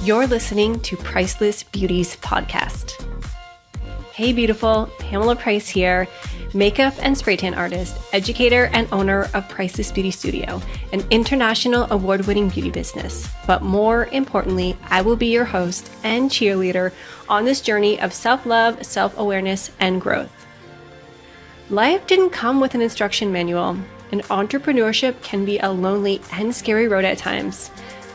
You're listening to Priceless Beauties podcast. Hey beautiful, Pamela Price here, makeup and spray tan artist, educator and owner of Priceless Beauty Studio, an international award-winning beauty business. But more importantly, I will be your host and cheerleader on this journey of self-love, self-awareness, and growth. Life didn't come with an instruction manual, and entrepreneurship can be a lonely and scary road at times.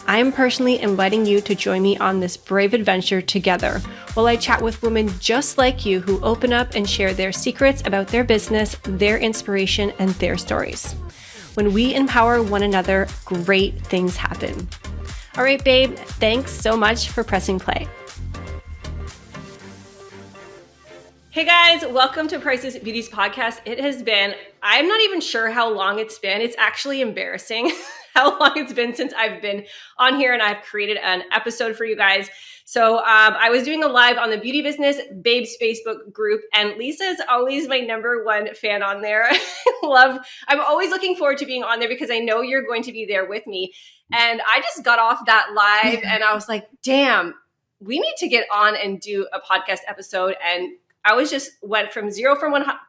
I'm personally inviting you to join me on this brave adventure together while I chat with women just like you who open up and share their secrets about their business, their inspiration, and their stories. When we empower one another, great things happen. All right, babe, thanks so much for pressing play. Hey guys, welcome to Priceless Beauties podcast. It has been, I'm not even sure how long it's been. It's actually embarrassing how long it's been since I've been on here and I've created an episode for you guys. So I was doing a live on the Beauty Business Babes Facebook group, and Lisa is always my number one fan on there. I'm always looking forward to being on there because I know you're going to be there with me. And I just got off that live and I was like, damn, we need to get on and do a podcast episode. And I went from 0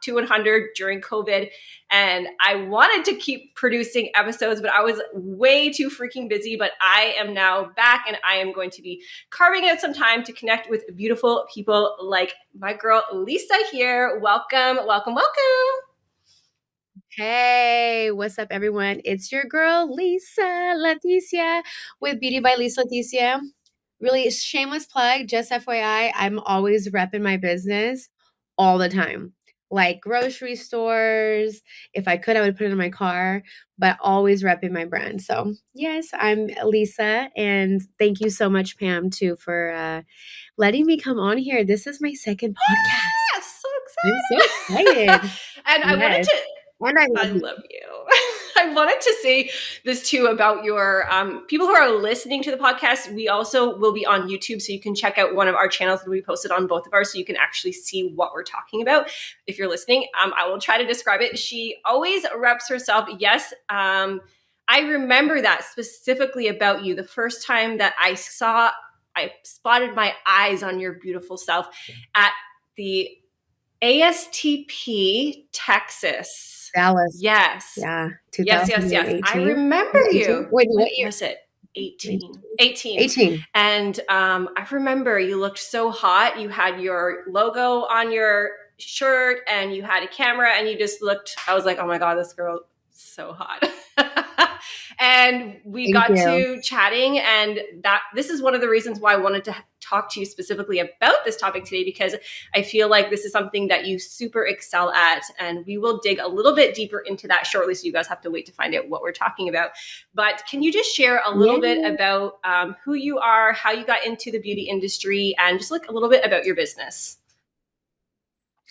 to 100 during COVID, and I wanted to keep producing episodes, but I was way too freaking busy. But I am now back, and I am going to be carving out some time to connect with beautiful people like my girl Lisa here. Welcome, welcome, welcome. Hey, what's up, everyone? It's your girl Lisa Leticia with Beauty by Lisa Leticia. Really shameless plug, just FYI, I'm always repping my business all the time. Like grocery stores, if I could, I would put it in my car, but always repping my brand. So yes, I'm Lisa, and thank you so much, Pam, too, for letting me come on here. This is my second podcast. Yes, so excited. I'm so excited. And I wanted to... And I love you. I wanted to say this too about your people who are listening to the podcast. We also will be on YouTube, so you can check out one of our channels that we posted on both of ours, so you can actually see what we're talking about. If you're listening, I will try to describe it. She always reps herself. Yes, I remember that specifically about you. The first time that I spotted my eyes on your beautiful self at the ASTP Texas. Dallas. Yes. Yeah. Yes. I remember you. Wait, what year was it? 18. And I remember you looked so hot. You had your logo on your shirt and you had a camera and you just looked, I was like, oh my God, this girl is so hot. And we got to chatting, and this is one of the reasons why I wanted to talk to you specifically about this topic today, because I feel like this is something that you super excel at, and we will dig a little bit deeper into that shortly, so you guys have to wait to find out what we're talking about. But can you just share a little bit about who you are, how you got into the beauty industry, and just like a little bit about your business?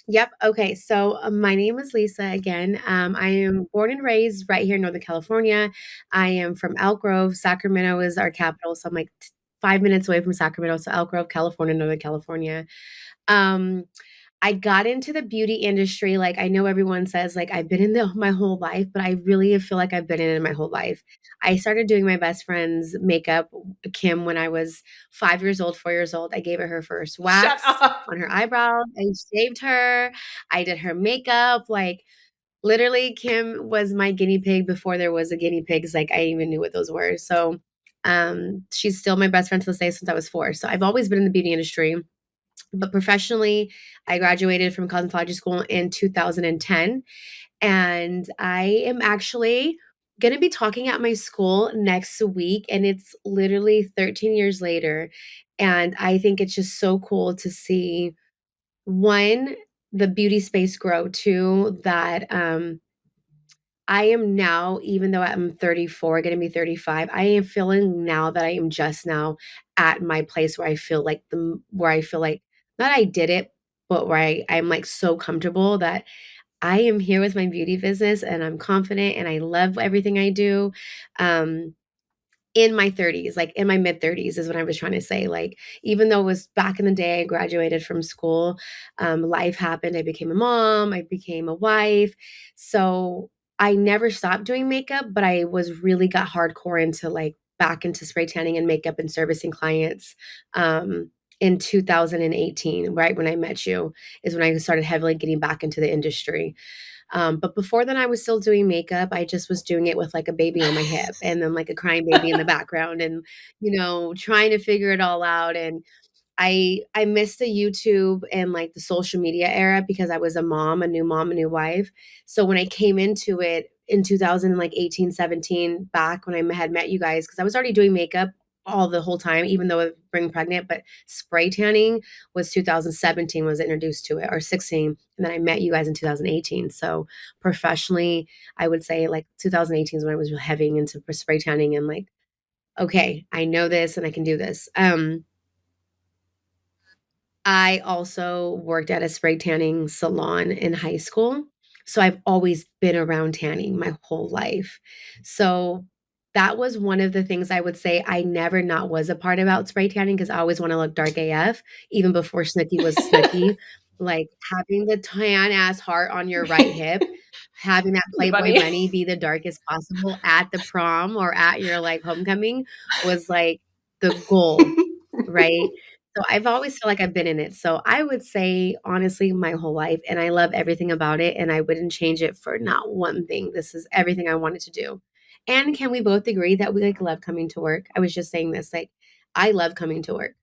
Yep. Okay. So my name is Lisa again. I am born and raised right here in Northern California. I am from Elk Grove. Sacramento is our capital. So I'm like 5 minutes away from Sacramento. So Elk Grove, California, Northern California. I got into the beauty industry. Like, I know everyone says like I've been in my whole life, but I really feel like I've been in it my whole life. I started doing my best friend's makeup, Kim, when I was 5 years old, 4 years old. I gave her first wax on her eyebrows. I shaved her. I did her makeup. Like, literally, Kim was my guinea pig before there was a guinea pig. Like, I even knew what those were. So she's still my best friend to this day since I was 4. So I've always been in the beauty industry. But professionally, I graduated from cosmetology school in 2010. And I am actually going to be talking at my school next week. And it's literally 13 years later. And I think it's just so cool to see, one, the beauty space grow, two, that I am now, even though I'm 34, going to be 35, I am feeling now that I am just now at my place where I feel like not I did it, but where I'm like so comfortable that I am here with my beauty business and I'm confident and I love everything I do. In my 30s, like in my mid 30s is what I was trying to say. Like, even though it was back in the day, I graduated from school, life happened. I became a mom, I became a wife. So I never stopped doing makeup, but I was really got hardcore into like back into spray tanning and makeup and servicing clients in 2018, right when I met you, is when I started heavily getting back into the industry. But before then, I was still doing makeup. I just was doing it with like a baby on my hip and then like a crying baby in the background and, trying to figure it all out. And I missed the YouTube and like the social media era because I was a mom, a new mom, a new wife. So when I came into it in 2018, 17, back when I had met you guys, because I was already doing makeup all the whole time, even though I was being pregnant, but spray tanning was 2017 was introduced to it, or 16. And then I met you guys in 2018. So professionally, I would say like 2018 is when I was heavy into spray tanning and like, okay, I know this and I can do this. I also worked at a spray tanning salon in high school. So I've always been around tanning my whole life. So that was one of the things I would say I never not was a part about spray tanning because I always want to look dark AF, even before Snooki was Snooki. Like having the tan ass heart on your right hip, having that The Playboy bunny. bunny be the darkest possible at the prom or at your like homecoming was like the goal, right? So I've always felt like I've been in it. So I would say honestly my whole life, and I love everything about it and I wouldn't change it for not one thing. This is everything I wanted to do. And can we both agree that we like love coming to work? I was just saying this, like I love coming to work.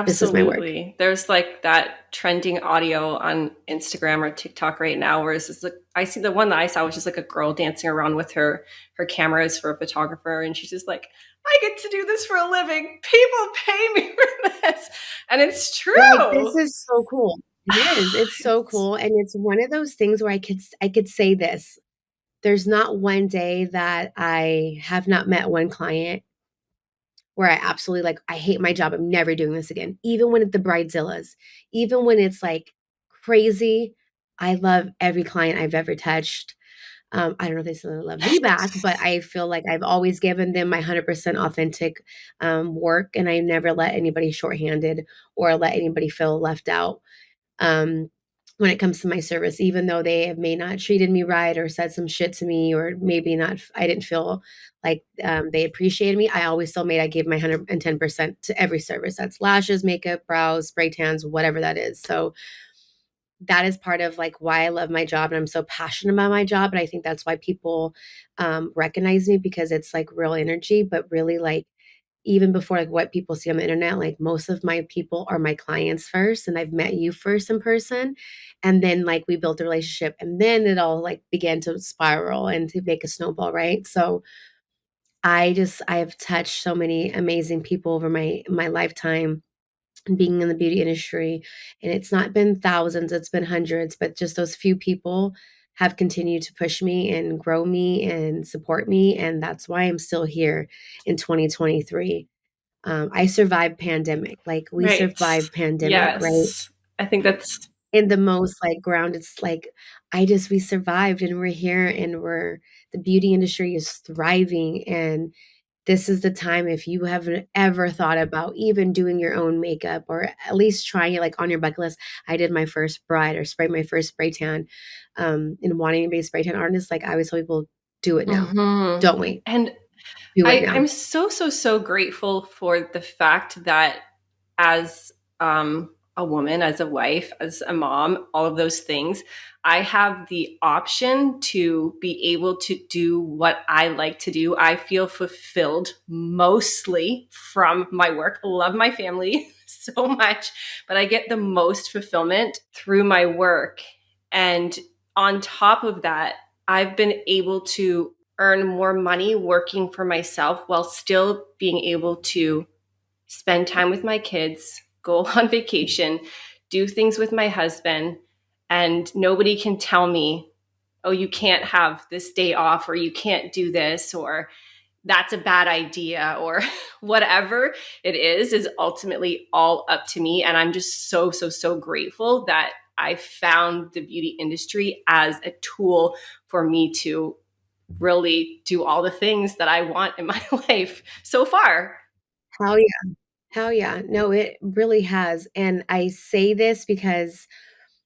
This is my work. Absolutely. There's like that trending audio on Instagram or TikTok right now where it's just like I see the one that I saw was just like a girl dancing around with her cameras for a photographer and she's just like, I get to do this for a living. People pay me for this. And it's You're like, this true. is so cool. It is. It's so It's, cool. And it's one of those things where I could say this. There's not one day that I have not met one client where I absolutely like, I hate my job. I'm never doing this again. Even when it's the bridezillas, even when it's like crazy, I love every client I've ever touched. I don't know if they still love me back, but I feel like I've always given them my 100% authentic work, and I never let anybody shorthanded or let anybody feel left out um, when it comes to my service, even though they have may not treated me right or said some shit to me, or maybe not, I didn't feel like they appreciated me. I always still made, I gave my 110% to every service. That's lashes, makeup, brows, spray tans, whatever that is. So that is part of like why I love my job and I'm so passionate about my job. And I think that's why people recognize me because it's like real energy, but really like even before like what people see on the internet, like most of my people are my clients first, and I've met you first in person, and then like we built a relationship, and then it all like began to spiral and to make a snowball, right? So I've touched so many amazing people over my lifetime being in the beauty industry, and it's not been thousands, it's been hundreds, but just those few people have continued to push me and grow me and support me, and that's why I'm still here in 2023. I survived pandemic. Like we right. survived pandemic, right? Yes. I think that's In the most like grounded, it's like I just we survived and we're here and we're the beauty industry is thriving, and this is the time if you haven't ever thought about even doing your own makeup or at least trying it like on your bucket list. I did my first bride or spray my first spray tan and wanting to be a spray tan artist. Like I always tell people, do it now. Don't wait. and Do it I'm now. so, so, so grateful for the fact that as a woman, as a wife, as a mom, all of those things, I have the option to be able to do what I like to do. I feel fulfilled mostly from my work. Love my family so much, but I get the most fulfillment through my work. And on top of that, I've been able to earn more money working for myself while still being able to spend time with my kids, go on vacation, do things with my husband, and nobody can tell me, oh, you can't have this day off, or you can't do this, or that's a bad idea, or whatever it is ultimately all up to me. And I'm just so, so, so grateful that I found the beauty industry as a tool for me to really do all the things that I want in my life so far. Hell yeah. Hell yeah. No, it really has. And I say this because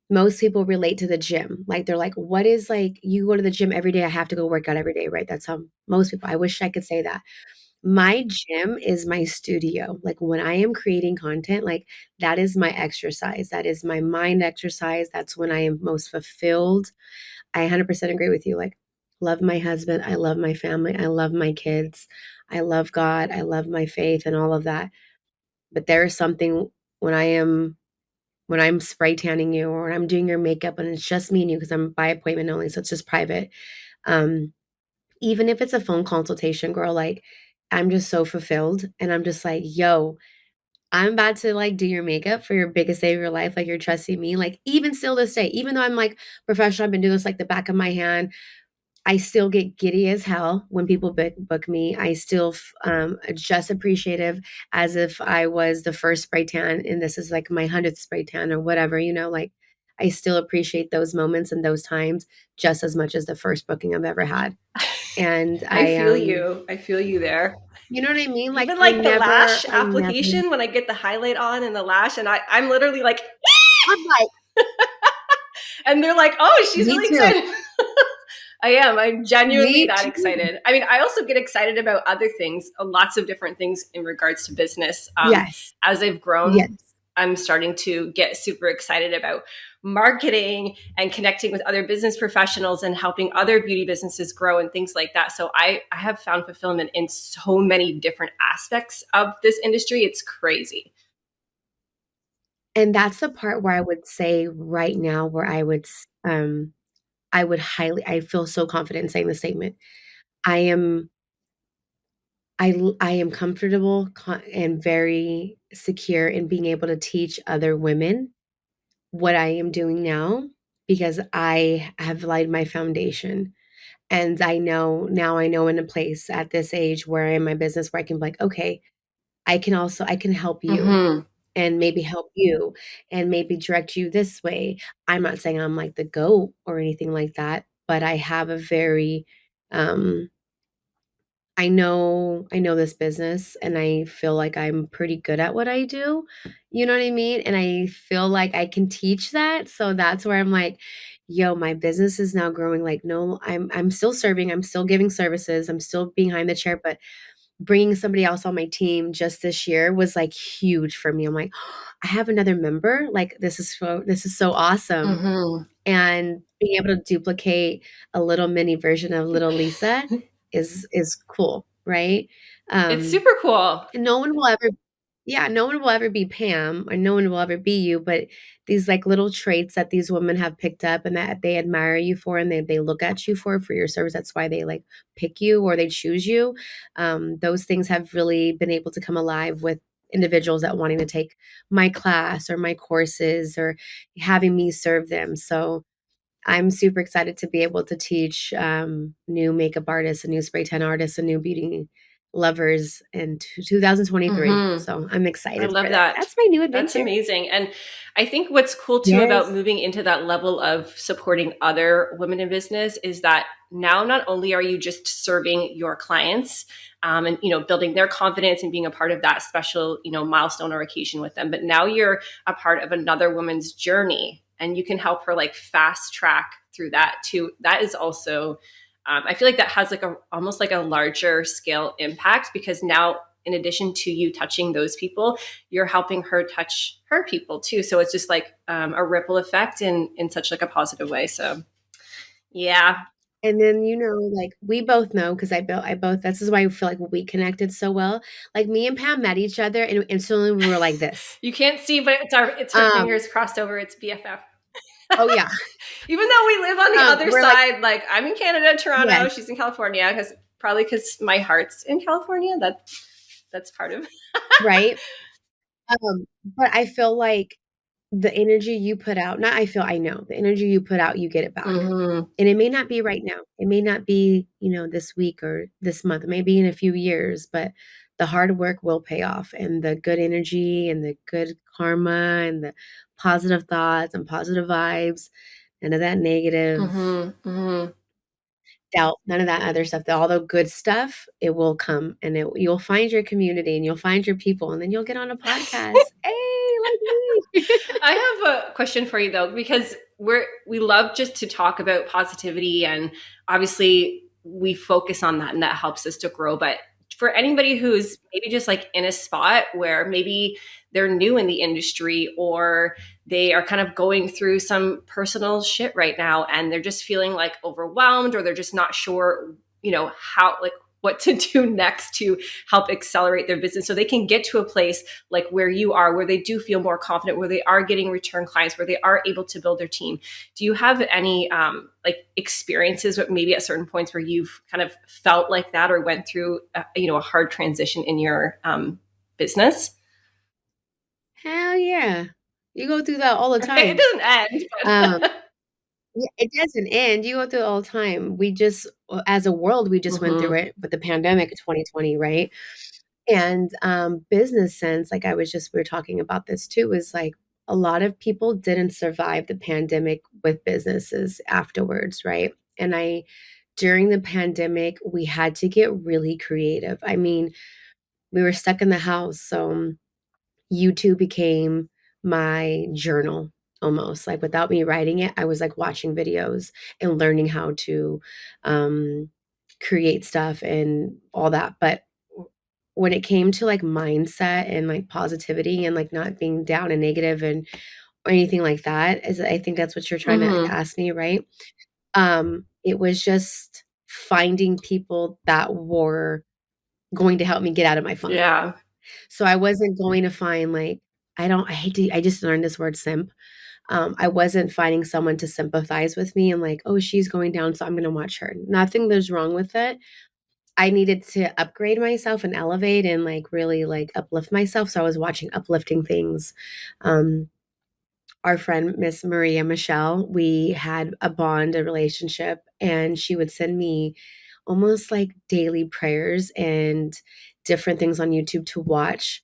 most people relate to the gym. Like they're like, what is like you go to the gym every day, I have to go work out every day, right? That's how most people I wish I could say that. My gym is my studio. Like when I am creating content, like that is my exercise. That is my mind exercise. That's when I am most fulfilled. I 100% agree with you. Like, love my husband. I love my family. I love my kids. I love God. I love my faith and all of that. But there is something when I'm spray tanning you or when I'm doing your makeup and it's just me and you because I'm by appointment only, so it's just private. Um, Even if it's a phone consultation, girl, like I'm just so fulfilled and I'm just like, yo, I'm about to like do your makeup for your biggest day of your life. Like you're trusting me. Like even still this day, even though I'm like professional, I've been doing this like the back of my hand. I still get giddy as hell when people book me. I still just appreciative as if I was the first spray tan and this is like my 100th spray tan or whatever, like I still appreciate those moments and those times just as much as the first booking I've ever had. And I feel you. I feel you there. you know what I mean? Like Even like the lash I never, application when I get the highlight on and the lash, and I'm literally like, I'm like, and they're like, oh, she's me really too. excited. I am. I'm genuinely Me that too. excited. I mean, I also get excited about other things, lots of different things in regards to business. Yes. As I've grown, Yes. I'm starting to get super excited about marketing and connecting with other business professionals and helping other beauty businesses grow and things like that. So I have found fulfillment in so many different aspects of this industry. It's crazy. And that's the part where I would say right now where I feel so confident in saying the statement. I am I am comfortable and very secure in being able to teach other women what I am doing now because I have laid my foundation. And I know in a place at this age where I'm in my business where I can be like, okay, I can help you Mm-hmm. and maybe help you and maybe direct you this way. I'm not saying I'm like the GOAT or anything like that, but I have a very um I know this business and I feel like I'm pretty good at what I do. You know what I mean? And I feel like I can teach that. So that's where I'm like, yo, my business is now growing. Like, no, I'm still serving, I'm still giving services, I'm still behind the chair, but bringing somebody else on my team just this year was like huge for me. I'm like, I have another member. Like this is so awesome. Mm-hmm. And being able to duplicate a little mini version of little Lisa is cool, right? It's Um, super cool. and no one will ever yeah, no one will ever be Pam or no one will ever be you, but these like little traits that these women have picked up and that they admire you for and they look at you for your service. That's why they like pick you or they choose you. Those things have really been able to come alive with individuals that wanting to take my class or my courses or having me serve them. So I'm super excited to be able to teach new makeup artists and new spray tan artists and new beauty lovers in 2023. Mm-hmm. So I'm I excited for love that. that. That's my new That's adventure. amazing. And I think what's cool too about Yes. moving into that level of supporting other women in business is that now not only are you just serving your clients and building their confidence and being a part of that special milestone or occasion with them, but now you're a part of another woman's journey and you can help her like fast track through that too. That is also I feel like that has like a almost like a larger scale impact because now in addition to you touching those people, you're helping her touch her people too. So it's just like a ripple effect in such like a positive way. So yeah, And then like we both know because I both this is why I feel like we connected so well. Like me and Pam met each other and instantly we were like this. you can't see, but it's her Um, fingers crossed over. It's BFF. oh yeah. Even though we live on the other We're like, side, like I'm in Canada, Toronto, yes, she's in California, because my heart's in California. That's part of. right. But I feel like the energy you put out, not I feel, I know the energy you put out, you get it back. Mm-hmm. And it may not be right now. It may not be, this week or this month, it may be in a few years, but the hard work will pay off and the good energy and the good karma and the positive thoughts and positive vibes, none of that negative Mm-hmm. Mm-hmm. doubt, none of that other stuff. All the good stuff, it will come and you'll find your community and you'll find your people and then you'll get on a podcast. Hey, like me. I have a question for you though, because we love just to talk about positivity and obviously we focus on that and that helps us to grow. But for anybody who's maybe just like in a spot where maybe they're new in the industry, or they are kind of going through some personal shit right now and they're just feeling like overwhelmed, or they're just not sure, how, like, what to do next to help accelerate their business so they can get to a place like where you are, where they do feel more confident, where they are getting return clients, where they are able to build their team. Do you have any like experiences, maybe at certain points where you've kind of felt like that, or went through a hard transition in your business? Hell yeah. You go through that all the It time. doesn't end, Um, but yeah, it doesn't end. You go through it all the time. We just, as a world, we just went through mm-hmm. it with the pandemic of 2020, right? And business sense, like we were talking about this too, is like a lot of people didn't survive the pandemic with businesses afterwards, right? And during the pandemic, we had to get really creative. I mean, we were stuck in the house. So YouTube became my journal almost. Like without me writing it, I was like watching videos and learning how to um, create stuff and all that. But when it came to like mindset and like positivity and like not being down and negative and or anything like that, is I think that's what you're trying to Mm-hmm. ask me, right? It was just finding people that were going to help me get out of my funk. Yeah. So I wasn't going to find like I hate to I just learned this word simp. I wasn't finding someone to sympathize with me and like, oh, she's going down, so I'm gonna watch her. Nothing there's wrong with it. I needed to upgrade myself and elevate and like really like uplift myself. So I was watching uplifting things. Um, our friend Miss Maria Michelle, we had a bond, a relationship, and she would send me almost like daily prayers and different things on YouTube to watch.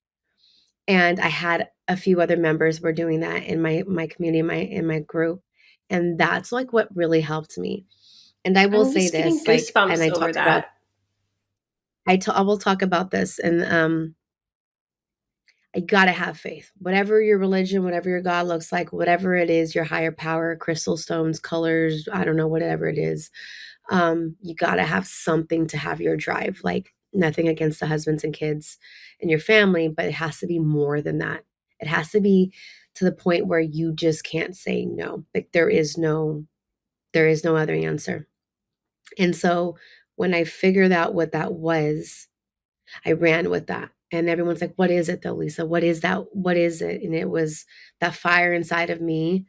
And I had a few other members were doing that in my community, my group. And that's like what really helped me. And I will I'm say just getting this, like, and goosebumps over that. I will talk about this, and I gotta have faith. Whatever your religion, whatever your God looks like, whatever it is, your higher power, crystal stones, colors, I don't know, whatever it is, you gotta have something to have your drive. Like nothing against the husbands and kids and your family, but it has to be more than that. It has to be to the point where you just can't say no. Like there is no other answer. And so when I figured out what that was, I ran with that. And everyone's like, what is it though, Lisa? What is that? What is it? And it was that fire inside of me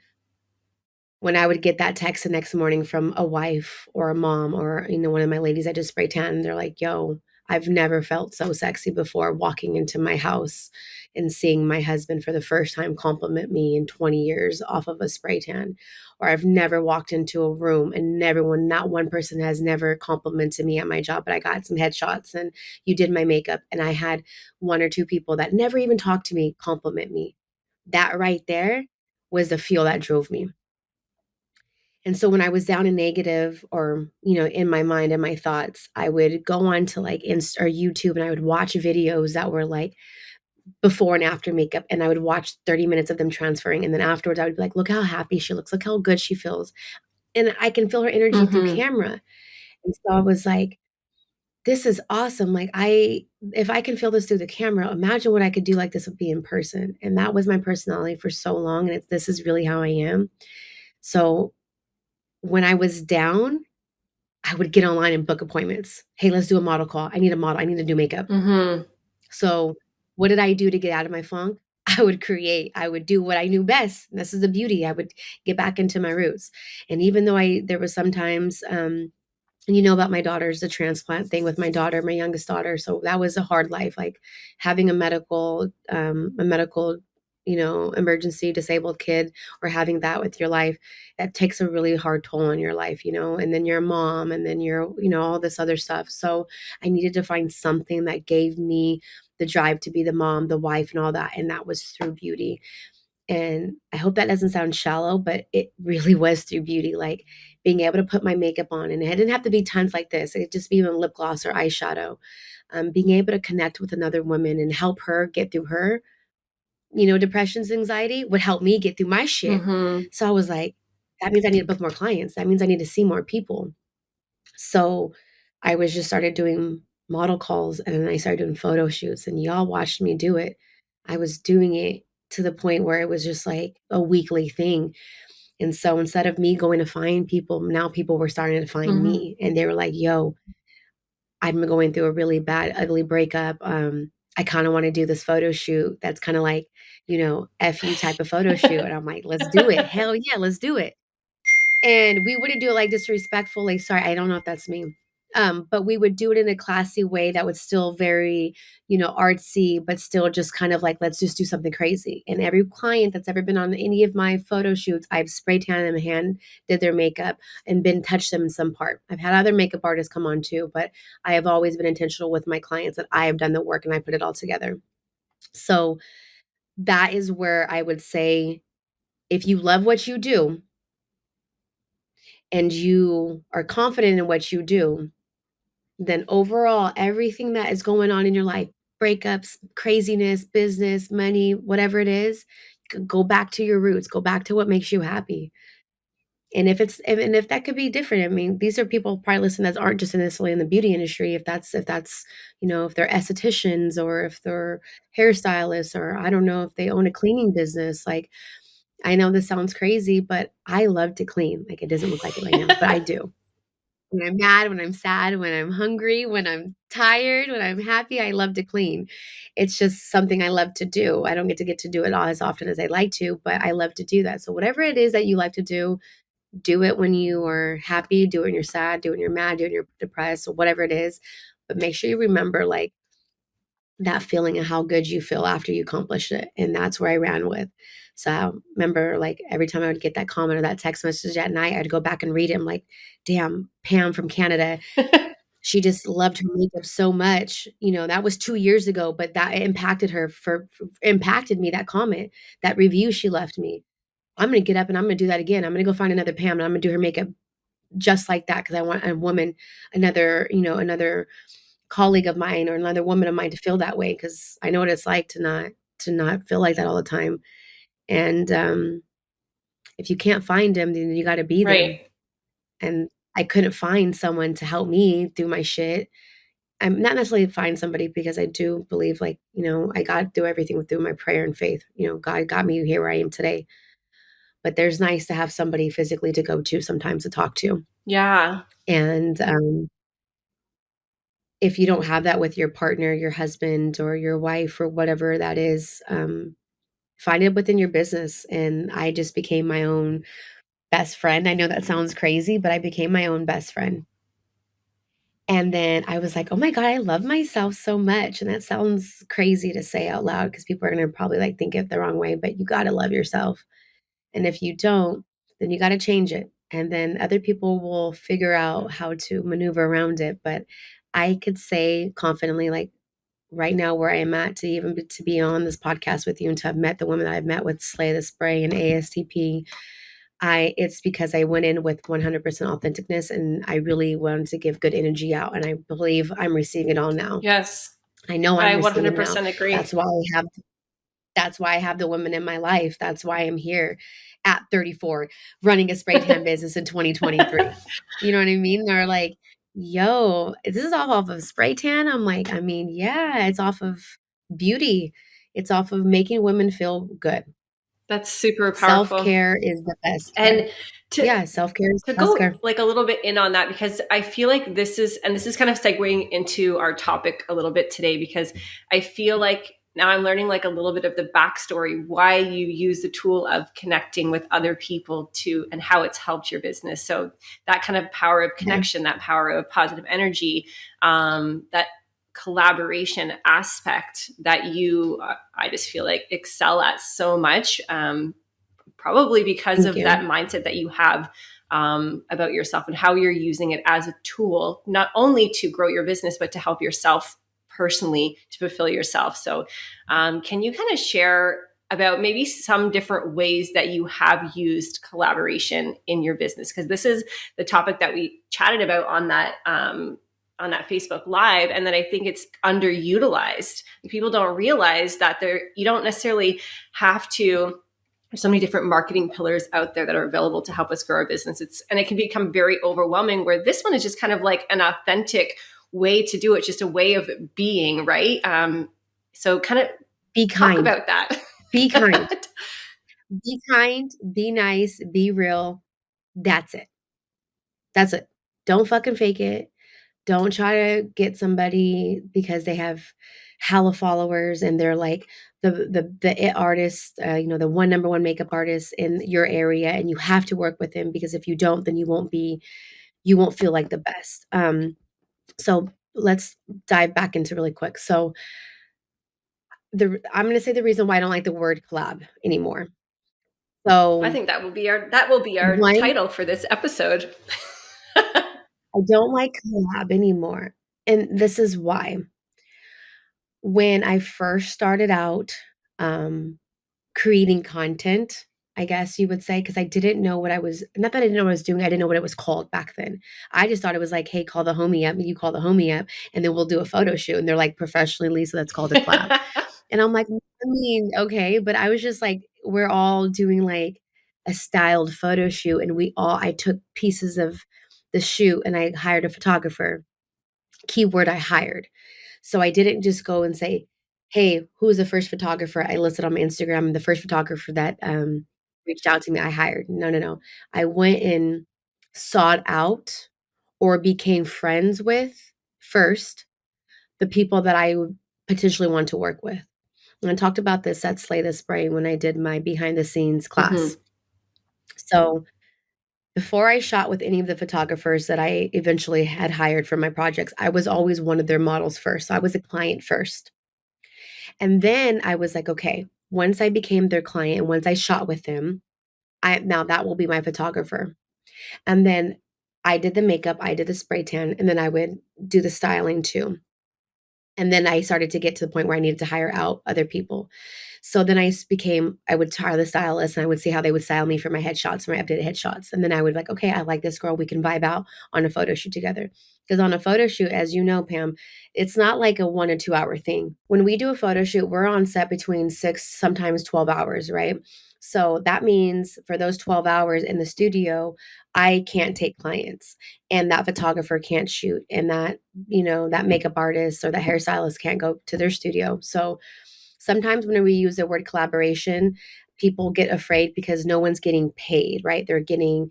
when I would get that text the next morning from a wife or a mom or, one of my ladies I just spray tan. And they're like, yo, I've never felt so sexy before walking into my house and seeing my husband for the first time compliment me in 20 years off of a spray tan. Or I've never walked into a room and not one person has never complimented me at my job, but I got some headshots and you did my makeup. And I had one or two people that never even talked to me compliment me. That right there was the fuel that drove me. And so when I was down and negative or, in my mind and my thoughts, I would go on to like Insta or YouTube and I would watch videos that were like before and after makeup. And I would watch 30 minutes of them transferring. And then afterwards, I would be like, look how happy she looks. Look how good she feels. And I can feel her energy through Mm-hmm. camera. And so I was like, this is awesome. Like if I can feel this through the camera, imagine what I could do like this would be in person. And that was my personality for so long. And this is really how I am. So when I was down, I would get online and book appointments. Hey, let's do a model call. I need a model. I need to do makeup. Mm-hmm. So, what did I do to get out of my funk? I would create. I would do what I knew best. And this is the beauty. I would get back into my roots. And even though there was sometimes and about my daughter's the transplant thing with my daughter, my youngest daughter. So that was a hard life, like having a medical, emergency disabled kid or having that with your life, that takes a really hard toll on your life, and then you're a mom and then you're, all this other stuff. So I needed to find something that gave me the drive to be the mom, the wife, and all that. And that was through beauty. And I hope that doesn't sound shallow, but it really was through beauty, like being able to put my makeup on. And it didn't have to be tons like this. It could just be even lip gloss or eyeshadow. Being able to connect with another woman and help her get through her, depressions, anxiety would help me get through my shit. Mm-hmm. So I was like, that means I need to book more clients. That means I need to see more people. So I was just started doing model calls, and then I started doing photo shoots, and y'all watched me do it. I was doing it to the point where it was just like a weekly thing. And so instead of me going to find people, now people were starting to find Mm-hmm. me, and they were like, yo, I'm going through a really bad, ugly breakup. I kind of want to do this photo shoot that's kind of like, F you type of photo shoot. And I'm like, let's do it. Hell yeah, let's do it. And we wouldn't do it like disrespectful, like, sorry, I don't know if that's me. But we would do it in a classy way that was still very, artsy, but still just kind of like, let's just do something crazy. And every client that's ever been on any of my photo shoots, I've spray tanned them, hand did their makeup, and been touched them in some part. I've had other makeup artists come on too, but I have always been intentional with my clients that I have done the work and I put it all together. So that is where I would say, if you love what you do and you are confident in what you do, then overall, everything that is going on in your life, breakups, craziness, business, money, whatever it is, go back to your roots, go back to what makes you happy. And if that could be different, I mean, these are people probably listening that aren't just necessarily in the beauty industry. If that's, if they're estheticians or if they're hairstylists, or I don't know if they own a cleaning business. Like, I know this sounds crazy, but I love to clean. Like, it doesn't look like it right now, but I do. When I'm mad, when I'm sad, when I'm hungry, when I'm tired, when I'm happy, I love to clean. It's just something I love to do. I don't get to do it all as often as I'd like to, but I love to do that. So whatever it is that you like to do it when you are happy, do it when you're sad, do it when you're mad, do it when you're depressed, or whatever it is. But make sure you remember, like, that feeling of how good you feel after you accomplish it. And that's where I ran with. So I remember, like, every time I would get that comment or that text message at night, I'd go back and read it. I'm like, damn, Pam from Canada, she just loved her makeup so much. That was 2 years ago, but that impacted her impacted me, that comment, that review she left me. I'm going to get up and I'm going to do that again. I'm going to go find another Pam and I'm going to do her makeup just like that. Cause I want a woman, another colleague of mine or another woman of mine to feel that way. Cause I know what it's like to not feel like that all the time. And, if you can't find them, then you got to be them. Right. And I couldn't find someone to help me through my shit. I'm not necessarily find somebody, because I do believe, like, I got to do everything through my prayer and faith. God got me here where I am today. But there's nice to have somebody physically to go to sometimes, to talk to. Yeah. And if you don't have that with your partner, your husband, or your wife, or whatever that is, find it within your business. And I just became my own best friend. I know that sounds crazy, but I became my own best friend. And then I was like, oh my God, I love myself so much. And that sounds crazy to say out loud, because people are going to probably like think it the wrong way, but you got to love yourself. And if you don't, then you got to change it. And then other people will figure out how to maneuver around it. But I could say confidently, like, right now where I am at, to be on this podcast with you and to have met the women that I've met with Slay the Spray and ASTP, it's because I went in with 100% authenticness, and I really wanted to give good energy out, and I believe I'm receiving it all now. Yes. I know I'm I receiving it now. 100% agree. That's why I have the women in my life. That's why I'm here at 34 running a spray tan business in 2023. You know what I mean? They're like, yo, this is all off of spray tan. I'm like, I mean, yeah, it's off of beauty. It's off of making women feel good. That's super Self powerful. care is the best care. And to Yeah, self care is to the best go care. like a little bit in on that, because I feel like this is kind of segueing into our topic a little bit today, because I feel like now I'm learning like a little bit of the backstory, why you use the tool of connecting with other people to, and how it's helped your business. So that kind of power of Okay. connection, that power of positive energy, that collaboration aspect that you, I just feel like excel at so much. Probably because Thank of that you. mindset that you have about yourself, and how you're using it as a tool, not only to grow your business, but to help yourself personally, to fulfill yourself. So, can you kind of share about maybe some different ways that you have used collaboration in your business? Because this is the topic that we chatted about on that Facebook Live, and that I think it's underutilized. People don't realize that you don't necessarily have to. There's so many different marketing pillars out there that are available to help us grow our business. And it can become very overwhelming, where this one is just kind of like an authentic way to do it, just a way of being, right? So kind of Be talk kind. about that. Be kind. Be kind, be nice, be real. That's it. That's it. Don't fucking fake it. Don't try to get somebody because they have hella followers and they're like the it artist, the one number one makeup artist in your area, and you have to work with him because if you don't, then you won't feel like the best. So let's dive back into really quick. So I'm going to say the reason why I don't like the word collab anymore. I So think that will be our one, title for this episode. I don't like collab anymore, and this is why. When I first started out, um, creating content, I guess you would say, because I didn't know what I was not that I didn't know what I was doing, I didn't know what it was called back then. I just thought it was like, "Hey, call the homie up, you call the homie up, and then we'll do a photo shoot," and they're like, "Professionally, Lisa, that's called a collab." And I'm like, "I mean, okay," but I was just like, we're all doing, like, a styled photo shoot, and I took pieces of the shoot, and I hired a photographer. Keyword, I hired. So I didn't just go and say, "Hey, who is the first photographer?" I listed on my Instagram, the first photographer that, reached out to me, I hired. No, no, no. I went and sought out or became friends with first the people that I would potentially want to work with. And I talked about this at Slay the Spring when I did my behind the scenes class. Mhm. So before I shot with any of the photographers that I eventually had hired for my projects, I was always one of their models first. So I was a client first. And then I was like, okay, once I became their client and once I shot with them, I now that will be my photographer. And then I did the makeup, I did the spray tan, and then I would do the styling too. And then I started to get to the point where I needed to hire out other people. So then I would hire the stylist and I would see how they would style me for my headshots, my updated headshots. And then I would like, okay, I like this girl. We can vibe out on a photo shoot together. Because on a photo shoot, as you know, Pam, it's not like a 1 or 2 hour thing. When we do a photo shoot, we're on set between 6, sometimes 12 hours, right? So that means for those 12 hours in the studio, I can't take clients and that photographer can't shoot and that makeup artist or the hairstylist can't go to their studio. So sometimes when we use the word collaboration, people get afraid because no one's getting paid, right? They're getting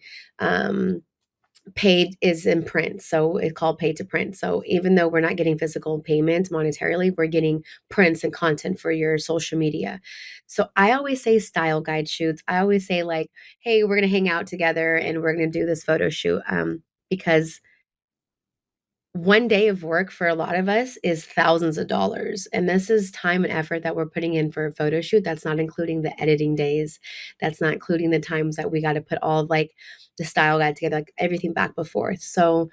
paid is in print. So it's called pay to print. So even though we're not getting physical payments monetarily, we're getting prints and content for your social media. So I always say style guide shoots. I always say like, hey, we're going to hang out together and we're going to do this photo shoot. Because one day of work for a lot of us is thousands of dollars. And this is time and effort that we're putting in for a photo shoot. That's not including the editing days. That's not including the times that we got to put all of like the style guide together, like everything back and forth. So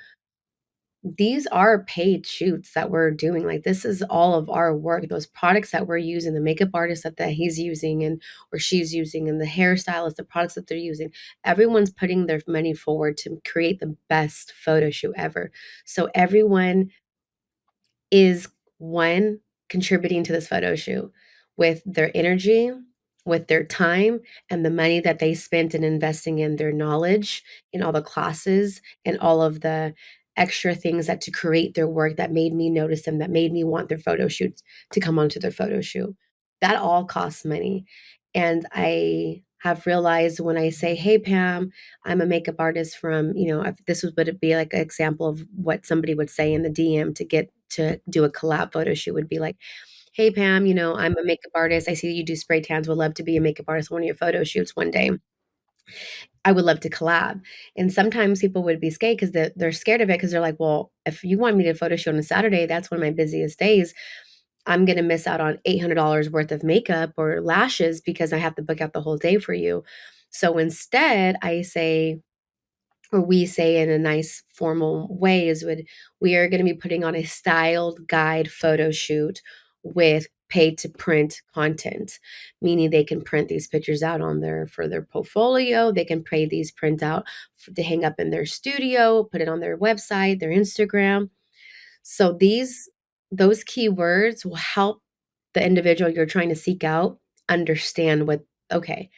these are paid shoots that we're doing. Like this is all of our work. Those products that we're using, the makeup artist that he's using and or she's using, and the hairstylist, the products that they're using, everyone's putting their money forward to create the best photo shoot ever. So everyone is one contributing to this photo shoot with their energy, with their time, and the money that they spent in investing in their knowledge, in all the classes, and all of the extra things that to create their work that made me notice them, that made me want their photo shoots to come onto their photo shoot. That all costs money. And I have realized when I say, hey, Pam, I'm a makeup artist from, if this would it be like an example of what somebody would say in the DM to get to do a collab photo shoot would be like, hey, Pam, I'm a makeup artist. I see you do spray tans. Would love to be a makeup artist on one of your photo shoots one day. I would love to collab. And sometimes people would be scared because they're scared of it because they're like, well, if you want me to photo shoot on a Saturday, that's one of my busiest days. I'm going to miss out on $800 worth of makeup or lashes because I have to book out the whole day for you. So instead, I say, or we say in a nice formal way is we are going to be putting on a styled guide photo shoot with paid to print content, meaning they can print these pictures out on their portfolio. They can pay these print out to hang up in their studio, put it on their website, their Instagram. So those keywords will help the individual you're trying to seek out understand what, okay,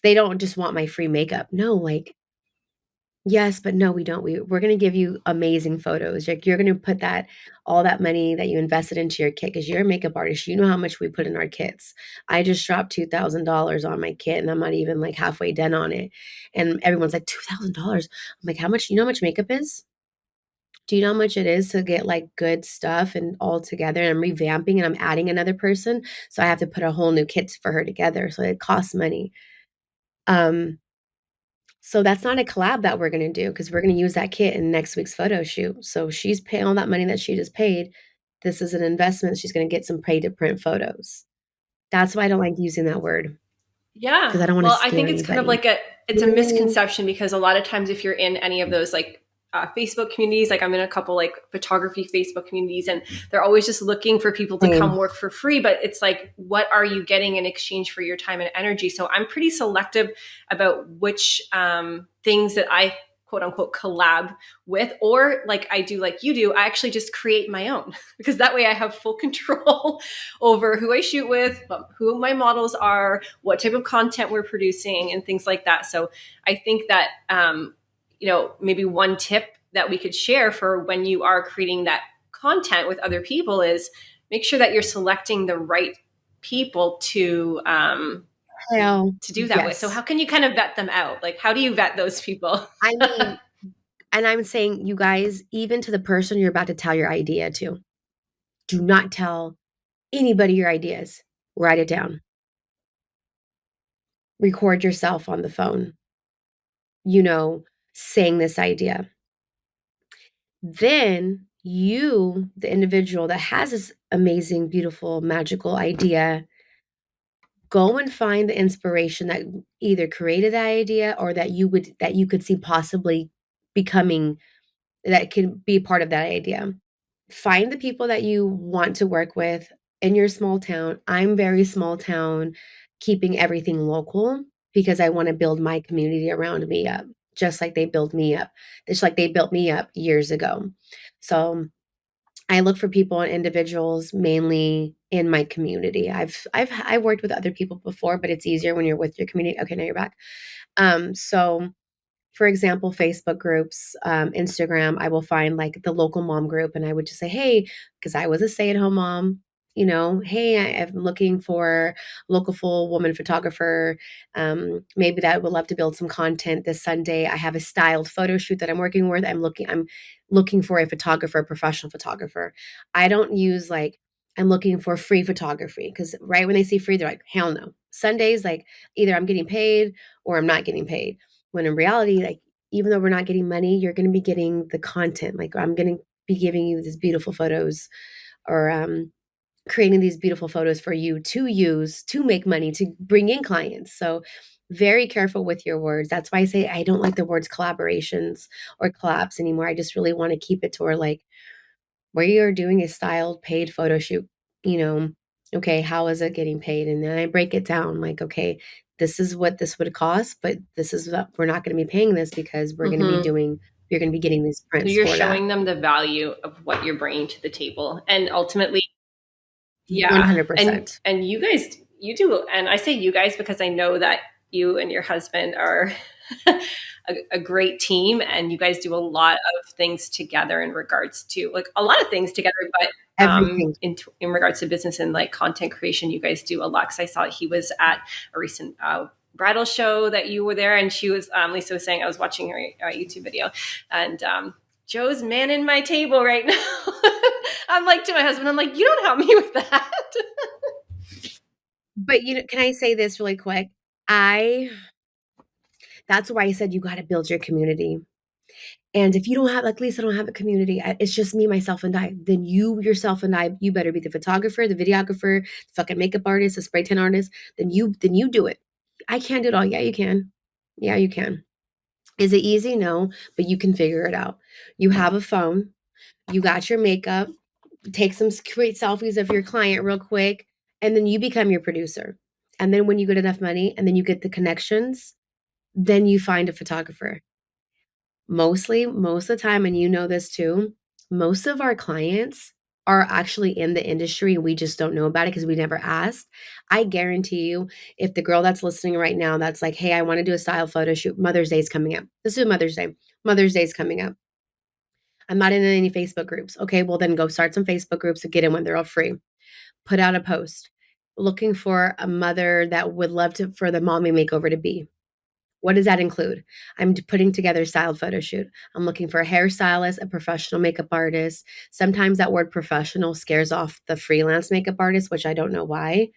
they don't just want my free makeup. No, like Yes, but no, we don't. We're gonna give you amazing photos. Like, you're gonna put that all that money that you invested into your kit, because 'cause you're a makeup artist, you know how much we put in our kits. I just dropped $2,000 on my kit, and I'm not even, like, halfway done on it, and everyone's like, "$2,000?" I'm like, "How much you know how much makeup is? Do you know how much it is to get, like, good stuff and all together, and I'm revamping and I'm adding another person, so I have to put a whole new kit for her together, so it costs money." Um, so that's not a collab that we're gonna do, because 'cause we're gonna use that kit in next week's photo shoot. So she's paying all that money that she just paid. This is an investment. She's gonna get some pay-to-print photos. That's why I don't like using that word, Yeah. because I don't wanna Well, I scare think it's kind of anybody. like it's You a know what I mean? misconception because a lot of times if you're in any of those like Facebook communities, like I'm in a couple like photography Facebook communities, and they're always just looking for people to come Same. work for free. But it's like, what are you getting in exchange for your time and energy? So I'm pretty selective about which things that I quote unquote collab with, or like I do, like you do, I actually just create my own because that way I have full control over who I shoot with, who my models are, what type of content we're producing, and things like that. So I think that, maybe one tip that we could share for when you are creating that content with other people is make sure that you're selecting the right people Hell, to do that with. So how yes. can you kind of vet them out? Like, how do you vet those people? I mean, and I'm saying, you guys, even to the person you're about to tell your idea to, do not tell anybody your ideas. Write it down. Record yourself on the phone, you know, saying this idea. Then you, the individual that has this amazing, beautiful, magical idea, go and find the inspiration that either created that idea, or that you could see possibly becoming, that can be part of that idea. Find the people that you want to work with in your small town. I'm very small town, keeping everything local, because I want to build my community around me up, just like they built me up, just like they built me up years ago. So I look for people and individuals mainly in my community. I've worked with other people before, but it's easier when you're with your community. Okay, now you're back. So for example, Facebook groups, Instagram, I will find like the local mom group, and I would just say, "Hey," because I was a stay-at-home mom, "Hey, I'm looking for a local full woman photographer. Maybe that would love to build some content this Sunday. I have a styled photo shoot that I'm working with. I'm looking for a photographer, a professional photographer." I don't use like, "I'm looking for free photography," because right when they see free, they're like, "Hell no." Sundays, like, either I'm getting paid or I'm not getting paid. When in reality, like, even though we're not getting money, you're gonna be getting the content. Like, I'm gonna be giving you these beautiful photos, or, creating these beautiful photos for you to use to make money, to bring in clients. So, very careful with your words. That's why I say I don't like the words collaborations or collabs anymore. I just really wanna keep it to where, like, where you're doing a styled paid photo shoot, you know, okay, how is it getting paid? And then I break it down like, okay, this is what this would cost, but this is what we're not going to be paying this, because Mm-hmm. you're going to be getting these So prints you're for that. showing them the value of what you're bringing to the table, and ultimately, yeah. and 100%. and you guys, you do, and I say you guys because I know that you and your husband are a great team, and you guys do a lot of things together in regards to, like, a lot of things together, but Everything. in regards to business and like content creation, you guys do a lot. Because I saw he was at a recent bridal show that you were there, and she was, Lisa was saying, I was watching her YouTube video, and Joe's manning my table right now. I'm like, to my husband, I'm like, you don't help me with that. But can I say this really quick? I That's why I said you got to build your community. And if you don't have, like Lisa, don't have a community, it's just me, myself, and I, then you, yourself, and I, you better be the photographer, the videographer, the fucking makeup artist, the spray tan artist. Then you do it. I can't do it all. Yeah, you can. Yeah, you can. Is it easy? No, but you can figure it out. You have a phone. You got your makeup. Take some great selfies of your client real quick, and then you become your producer. And then when you get enough money, and then you get the connections, then you find a photographer. Most of the time, and you know this too, most of our clients are actually in the industry and we just don't know about it because we never asked. I guarantee you, if the girl that's listening right now that's like, hey, I want to do a style photo shoot, Mother's Day is coming up. This is Mother's Day. Mother's Day is coming up. I'm not in any Facebook groups. Okay, well, then go start some Facebook groups and get in when they're all free. Put out a post looking for a mother that would love to for the mommy makeover to be. What does that include? I'm putting together a styled photo shoot. I'm looking for a hairstylist, a professional makeup artist. Sometimes that word professional scares off the freelance makeup artist, which I don't know why.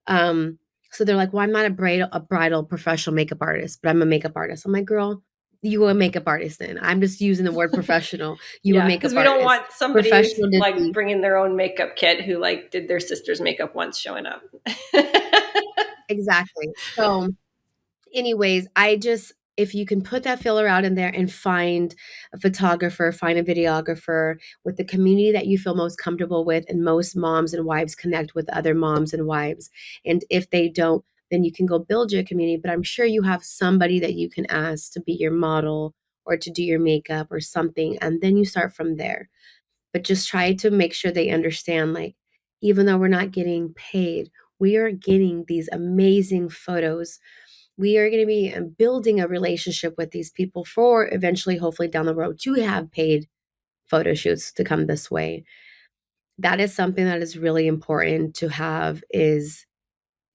Um, so they're like, well, I'm not a bridal professional makeup artist, but I'm a makeup artist. I'm like, girl, you a makeup artist then. I'm just using the word professional. You a Yeah, makeup because we don't artist. want somebody who's Professional like Disney. bringing their own makeup kit who like did their sister's makeup once showing up. Exactly. So anyways, if you can put that filler out in there and find a photographer, find a videographer with the community that you feel most comfortable with, and most moms and wives connect with other moms and wives. And if they don't, then you can go build your community. But I'm sure you have somebody that you can ask to be your model or to do your makeup or something. And then you start from there. But just try to make sure they understand, like, even though we're not getting paid, we are getting these amazing photos. We are going to be building a relationship with these people for eventually, hopefully down the road, to have paid photo shoots to come this way. That is something that is really important to have, is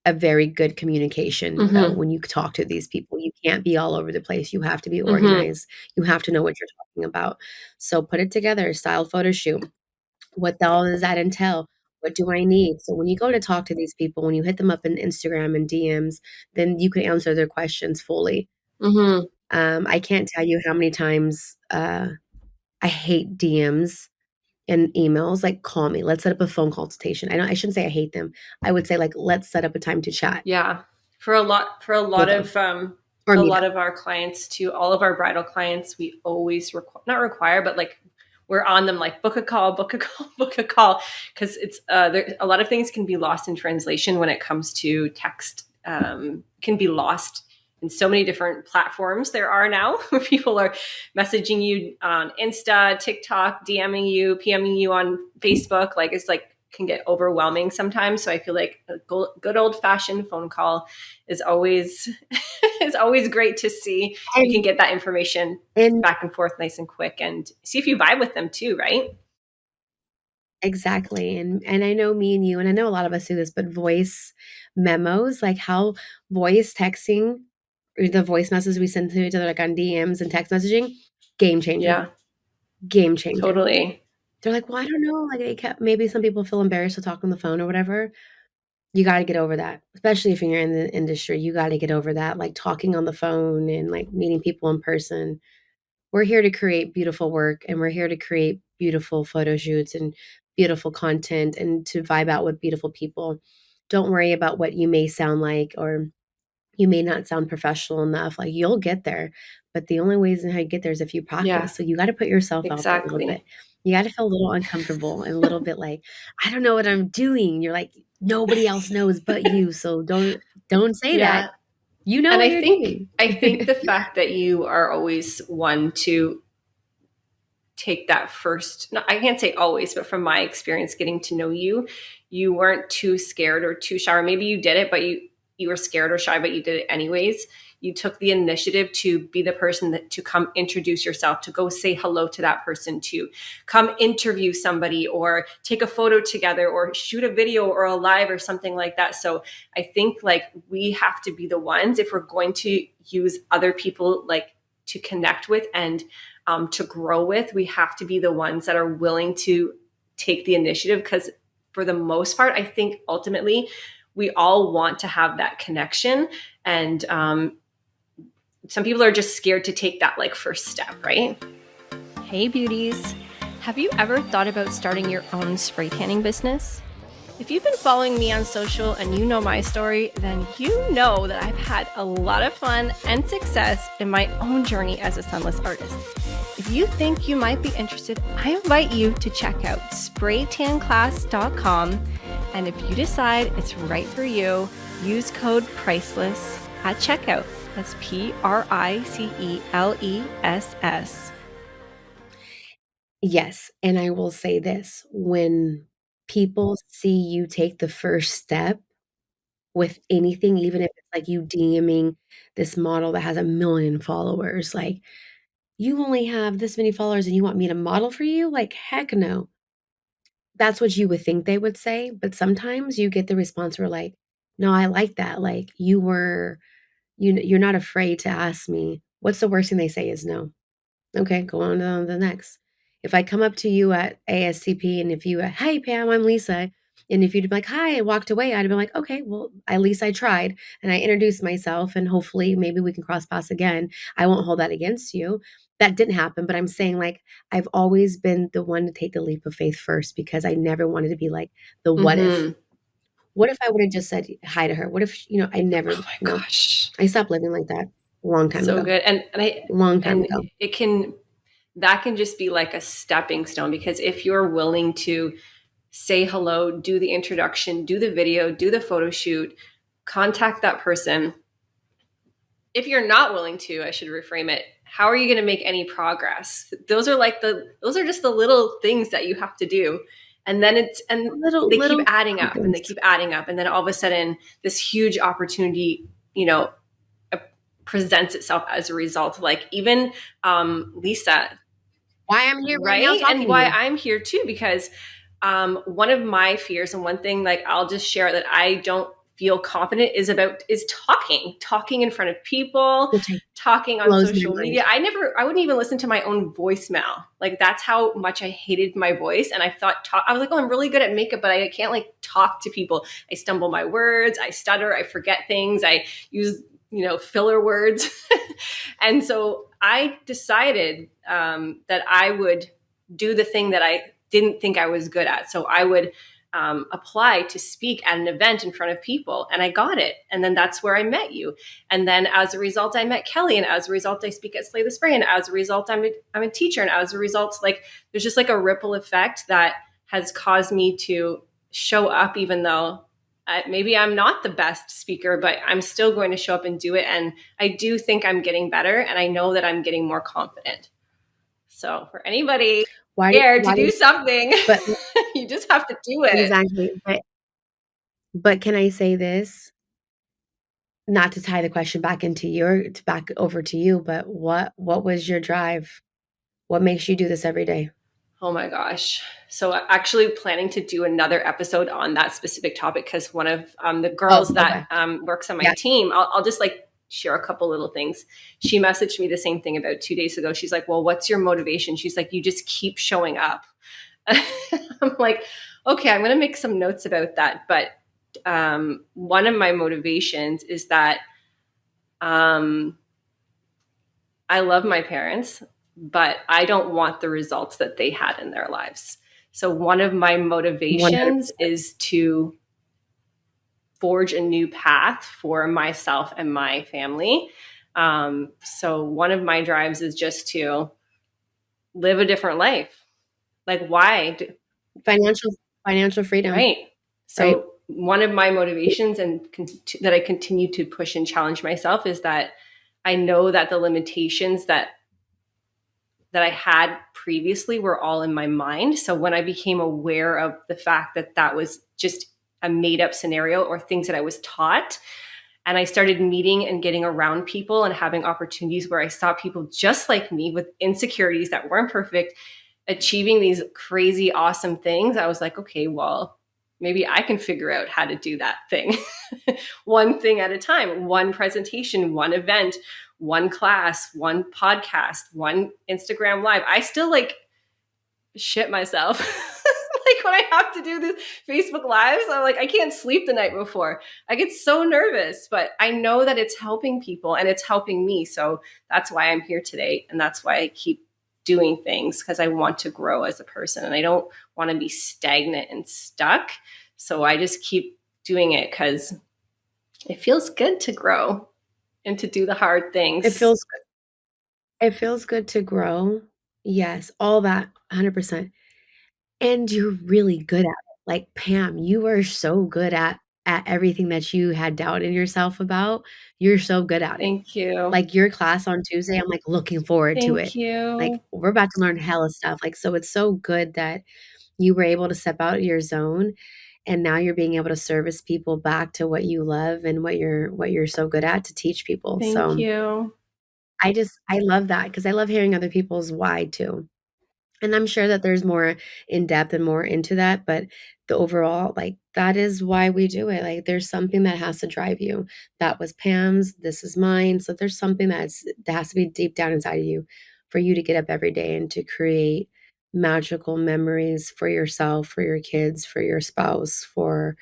a very good communication Mm-hmm. when you talk to these people. You can't be all over the place. You have to be Mm-hmm. organized. You have to know what you're talking about. So put it together, style photo shoot. What the hell does that entail? What do I need? So when you go to talk to these people, when you hit them up in Instagram and DMs, then you can answer their questions fully. Mm-hmm. I can't tell you how many times I hate DMs and emails. Like, call me. Let's set up a phone consultation. I shouldn't say I hate them. I would say, like, let's set up a time to chat Yeah. For with them or a meet lot up. of our clients too, all of our bridal clients, we always not require, but like we're on them like book a call, book a call, book a call. Cause it's there a lot of things can be lost in translation when it comes to text, can be lost in so many different platforms there are now where people are messaging you on Insta, TikTok, DMing you, PMing you on Facebook. Like it's like can get overwhelming sometimes. So I feel like a good old fashioned phone call is always is always great to see. You can And get that information and back and forth nice and quick and see if you vibe with them too, right? exactly. And I know me and you, and I know a lot of us do this, but voice memos, like how voice texting or the voice messages we send to each other, like on DMs and text messaging, game changer. Yeah, Game changer. totally. They're like, "Well, I don't know, like, maybe some people feel embarrassed to talk on the phone or whatever." You gotta get over that, especially if you're in the industry, you gotta get over that, like, talking on the phone and, like, meeting people in person. We're here to create beautiful work, and we're here to create beautiful photo shoots and beautiful content and to vibe out with beautiful people. Don't worry about what you may sound like, or you may not sound professional enough. Like, you'll get there, but the only ways in how you get there is if you Yeah, practice. So you got to put yourself out there a little bit. exactly. You got to feel a little uncomfortable and a little bit like, I don't know what I'm doing. You're like, nobody else knows but you. So don't say that. Yeah. You know And what you're doing. I think the fact that you are always one to take that first, no, I can't say always, but from my experience getting to know you, you weren't too scared or too shy, or maybe you did it but you were scared or shy but you did it anyways. You took the initiative to be the person that to come introduce yourself, to go say hello to that person, to come interview somebody or take a photo together or shoot a video or a live or something like that. So I think like we have to be the ones, if we're going to use other people like to connect with and to grow with, we have to be the ones that are willing to take the initiative, because for the most part, I think ultimately we all want to have that connection. And some people are just scared to take that like first step, right? Hey beauties, have you ever thought about starting your own spray tanning business? If you've been following me on social and you know my story, then you know that I've had a lot of fun and success in my own journey as a sunless artist. If you think you might be interested, I invite you to check out spraytanclass.com. And if you decide it's right for you, use code Priceless at checkout. That's Priceless. Yes, and I will say this, when people see you take the first step with anything, even if it's like you DMing this model that has 1,000,000 followers, like, "You only have this many followers and you want me to model for you?" Like, heck no. That's what you would think they would say, but sometimes you get the response where like, "No, I like that, like, you're not afraid to ask me." What's the worst thing they say is no. Okay, go on to the next. If I come up to you at ASCP and if you, "Hey, Pam, I'm Lisa," and if you'd be like, "Hi," and walked away, I'd be like, "Okay, well, at least I tried," and I introduced myself, and hopefully, maybe we can cross paths again. I won't hold that against you. That didn't happen, but I'm saying, like, I've always been the one to take the leap of faith first because I never wanted to be like the what if. Hmm. What if I would've just said hi to her? What if, I never Oh my no. gosh. I stopped living like that a long time So ago. good. Long time And ago. it can, that can just be like a stepping stone, because if you're willing to say hello, do the introduction, do the video, do the photo shoot, contact that person. If you're not willing to, I should reframe it. How are you going to make any progress? Those are just the little things that you have to do. And then they keep Little adding up and they things. keep adding up. And then all of a sudden this huge opportunity, uh, presents itself as a result. Like even Lisa, Why I'm here right now right? talking And to why you. I'm here too, because one of my fears, and one thing like I'll just share that I don't feel confident is talking in front of people, Which I talking on blows my social mind. media. I wouldn't even listen to my own voicemail. Like that's how much I hated my voice. And I thought, I was like, oh, I'm really good at makeup, but I can't like talk to people. I stumble my words, I stutter, I forget things, I use, filler words. And so I decided that I would do the thing that I didn't think I was good at. So I would apply to speak at an event in front of people, and I got it. And then that's where I met you. And then as a result, I met Kelly, and as a result, I speak at Slay the Spray, and as a result, I'm a teacher, and as a result, like there's just like a ripple effect that has caused me to show up, even though maybe I'm not the best speaker, but I'm still going to show up and do it. And I do think I'm getting better, and I know that I'm getting more confident. So for anybody scared to Why do do something, but you just have to do it. exactly, but can I say this? Not to tie the question back over to you, but what was your drive? What makes you do this every day? Oh my gosh. So actually planning to do another episode on that specific topic, because one of the Oh, girls that okay. works on my Yeah. team, I'll just like share a couple little things. She messaged me the same thing about 2 days ago. She's like, well, what's your motivation? She's like, you just keep showing up. I'm like, okay, I'm going to make some notes about that. But one of my motivations is that um, I love my parents, but I don't want the results that they had in their lives. So one of my motivations 100%. is to forge a new path for myself and my family. So one of my drives is just to live a different life. Like why? Financial financial freedom, Right. right? So one of my motivations that I continue to push and challenge myself is that I know that the limitations that I had previously were all in my mind. So when I became aware of the fact that that was just a made up scenario or things that I was taught, and I started meeting and getting around people and having opportunities where I saw people just like me with insecurities that weren't perfect, achieving these crazy, awesome things, I was like, okay, well, maybe I can figure out how to do that thing. One thing at a time, one presentation, one event, one class, one podcast, one Instagram live. I still like shit myself. Like when I have to do the Facebook lives, I'm like, I can't sleep the night before. I get so nervous, but I know that it's helping people and it's helping me. So that's why I'm here today. And that's why I keep doing things, because I want to grow as a person and I don't want to be stagnant and stuck. So I just keep doing it because it feels good to grow and to do the hard It things. feels it feels good to grow. Yes, all that, 100%. And you're really good at it. Like, Pam, you are so good at at everything that you had doubt in yourself about. You're so good at it. Thank you. Like, your class on Tuesday, I'm, like, looking forward to Thank it. Like, you. we're about to learn hella stuff, like, so it's so good that you were able to step out of your zone, and now you're being able to service people back to what you love and what you're so good at to teach people. Thank So, you. I love that because I love hearing other people's why too. And I'm sure that there's more in depth and more into that, but the overall, like, that is why we do it. Like, there's something that has to drive you. That was Pam's, this is mine. So there's something that has to be deep down inside of you for you to get up every day and to create magical memories for yourself, for your kids, for your spouse, for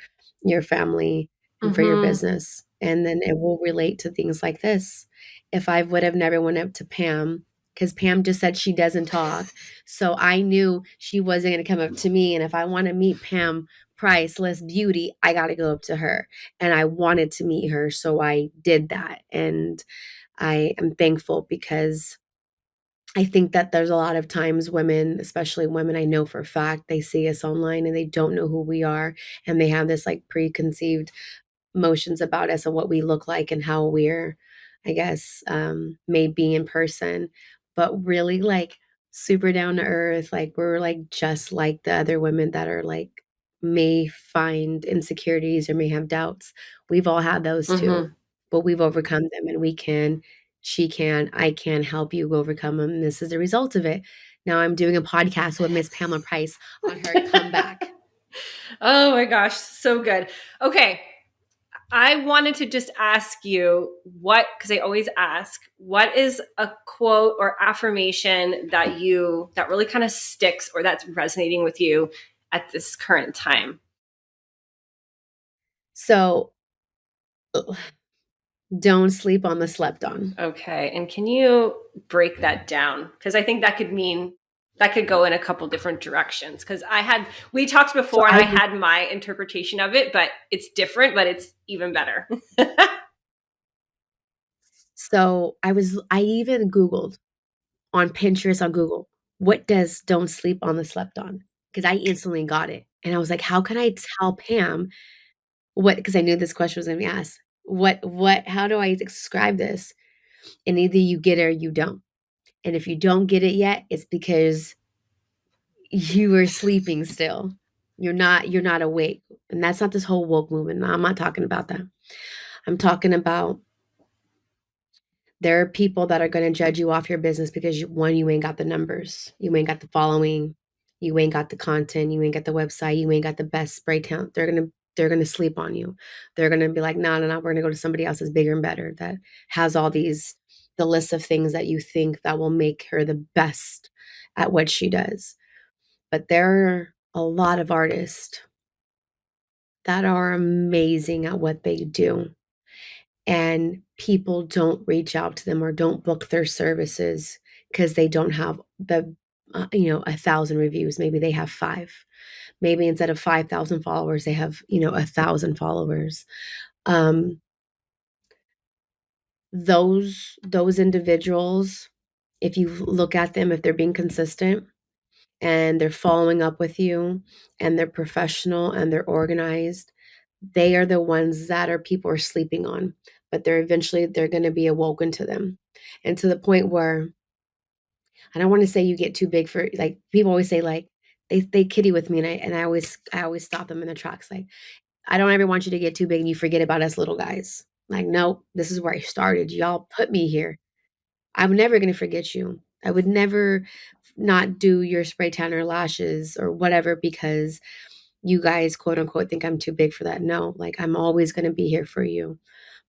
your family, and for your Mhm. business. And then it will relate to things like this. If I would have never went up to Pam, because Pam just said she doesn't talk, so I knew she wasn't going to come up to me. And if I want to meet Pam Priceless Beauty, I got to go up to her. And I wanted to meet her. So I did that. And I am thankful because I think that there's a lot of times women, especially women I know for a fact, they see us online and they don't know who we are. And they have this like preconceived motions about us and what we look like and how we're, I guess, may be in person, but really like super down to earth. Like, we're like just like the other women that are like may find insecurities or may have doubts. We've all had those too, Mhm. but we've overcome them, and we can, she can, I can help you overcome them. And this is the result of it. Now I'm doing a podcast with Miss Pamela Price on her comeback. Oh my gosh, so good. Okay, I wanted to just ask you what, because I always ask, what is a quote or affirmation that really kind of sticks or that's resonating with you at this current time? So don't sleep on the slept on. Okay, and can you break that down? Because I think that could go in a couple different directions. Because we talked So before and I I had my interpretation of it, but it's different, but it's even better. I even Googled on Pinterest, on Google, what does "don't sleep on the slept on?" Because I instantly got it, and I was like, "How can I tell Pam what?" Because I knew this question was gonna be asked. How do I describe this? And either you get it or you don't. And if you don't get it yet, it's because you are sleeping still. You're not awake. And that's not this whole woke movement. No, I'm not talking about that. I'm talking about there are people that are gonna judge you off your business because one, you ain't got the numbers, you ain't got the following, you ain't got the content, you ain't got the website, you ain't got the best spray tan. They're gonna sleep on you. They're gonna be like, no, no, no, we're gonna go to somebody else that's bigger and better that has all these the list of things that you think that will make her the best at what she does. But there are a lot of artists that are amazing at what they do, and people don't reach out to them or don't book their services because they don't have the 1,000 reviews. Maybe they have five. Maybe instead of 5,000 followers they have 1,000 followers. um those individuals, if you look at them, if they're being consistent and they're following up with you and they're professional and they're organized, they are the ones that are people are sleeping on, but they're going to be awoken to them, and to the point where I don't want to say you get too big for, like, people always say, like, they kitty with me, and I always stop them in their tracks, like, I don't ever want you to get too big and you forget about us little guys. Like, nope, this is where I started. Y'all put me here. I'm never going to forget you. I would never not do your spray tan or lashes or whatever because you guys, quote unquote, think I'm too big for that. No, like, I'm always going to be here for you.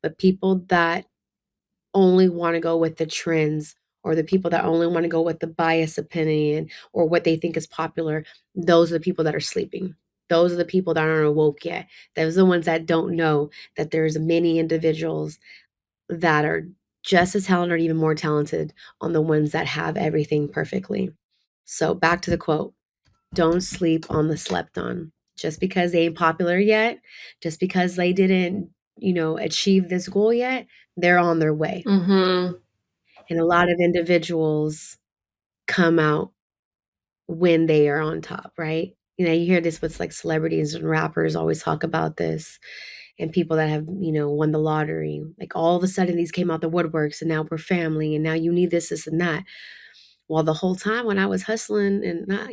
But people that only want to go with the trends, or the people that only want to go with the biased opinion or what they think is popular, those are the people that are sleeping. Those are the people that aren't awoke yet. Those are the ones that don't know that there's many individuals that are just as talented or even more talented on the ones that have everything perfectly. So back to the quote, don't sleep on the slept on. Just because they ain't popular yet, just because they didn't, achieve this goal yet, they're on their way. Mhm. And a lot of individuals come out when they are on top, right? You hear this with like celebrities and rappers always talk about this, and people that have, won the lottery. Like all of a sudden these came out the woodworks and now we're family and now you need this and that. Well, the whole time when I was hustling and not,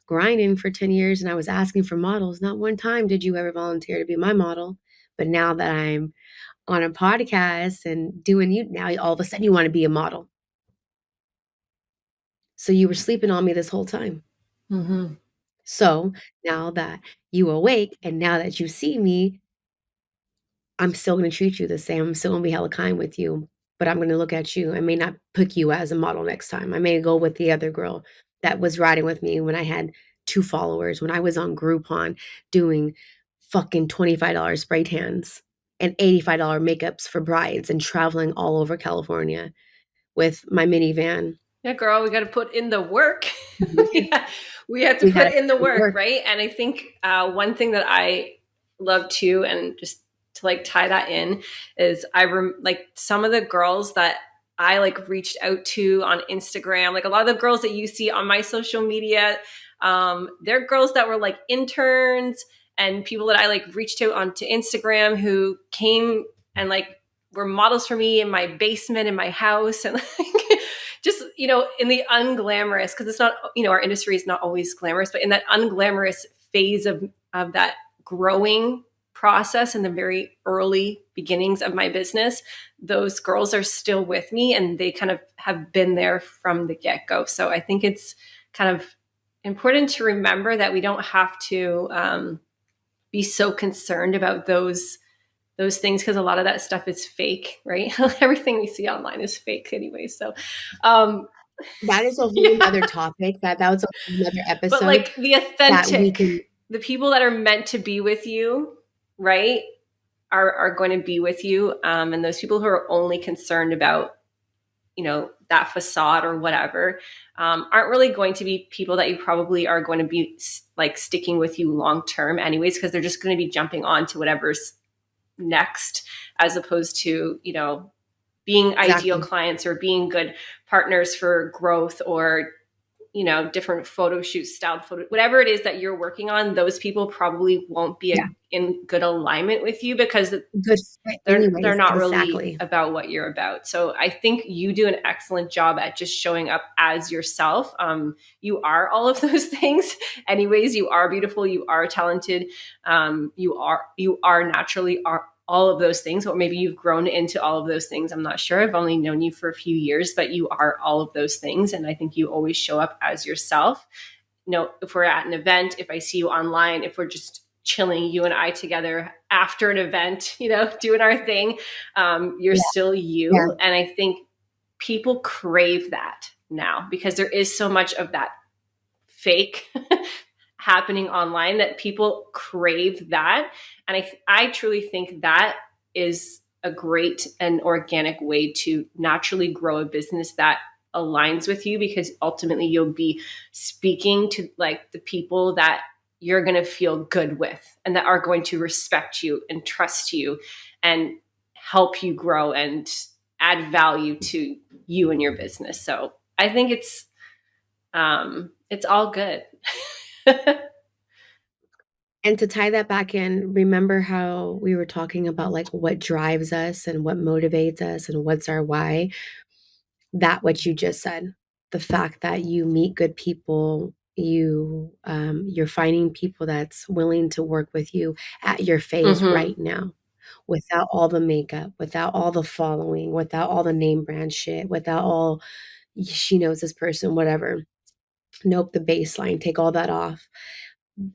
grinding for 10 years and I was asking for models, not one time did you ever volunteer to be my model. But now that I'm on a podcast and doing you now, all of a sudden you want to be a model. So you were sleeping on me this whole time. Mm-hmm. So now that you awake and now that you see me, I'm still going to treat you the same. I'm still going to be hella kind with you, but I'm going to look at you. I may not pick you as a model next time. I may go with the other girl that was riding with me when I had 2 followers, when I was on Groupon doing fucking $25 spray tans and $85 makeups for brides and traveling all over California with my minivan. Yeah, girl, we got to put in the work. Mhm. Yeah, we have to We got put to in the work, work. right? And I think one thing that I love too, and just to like tie that in, is like some of the girls that I like reached out to on Instagram, like a lot of the girls that you see on my social media, they're girls that were like interns and people that I like reached out onto Instagram who came and like were models for me in my basement in my house and like just in the unglamorous, because it's not, our industry is not always glamorous, but in that unglamorous phase of that growing process in the very early beginnings of my business, those girls are still with me and they kind of have been there from the get-go. So I think it's kind of important to remember that we don't have to be so concerned about those things, because a lot of that stuff is fake, right? Everything we see online is fake anyway. So um That is a whole yeah, other topic. That was a whole other but episode like the that we authentic, can. the people that are meant to be with you, right, are going to be with you, and those people who are only concerned about that facade or whatever, aren't really going to be people that you probably are going to be like sticking with you long term anyways, because they're just going to be jumping on to whatever's next, as opposed to being ideal Exactly. clients or being good partners for growth, or different photo shoot styled photo, whatever it is that you're working on. Those people probably won't be Yeah. in good alignment with you, because Good fit they're anyways. not really Exactly. about what you're about. So I think you do an excellent job at just showing up as yourself. You are all of those things anyways. You are beautiful, you are talented, you are naturally are all of those things, or maybe you've grown into all of those things. I'm not sure, I've only known you for a few years, but you are all of those things, and I think you always show up as yourself. If we're at an event, if I see you online, if we're just chilling, you and I together after an event, doing our thing, you're Yeah. still Yeah. you. And I think people crave that now, because there is so much of that fake happening online, that people crave that. And I truly think that is a great and organic way to naturally grow a business that aligns with you, because ultimately you'll be speaking to like the people that you're going to feel good with, and that are going to respect you and trust you and help you grow and add value to you and your business. So I think it's all good. And to tie that back in, remember how we were talking about like what drives us and what motivates us and what's our why? That what you just said. The fact that you meet good people, you're finding people that's willing to work with you at your phase Mm-hmm. right now, without all the makeup, without all the following, without all the name brand shit, without all she knows this person, whatever. Nope, the baseline, take all that off.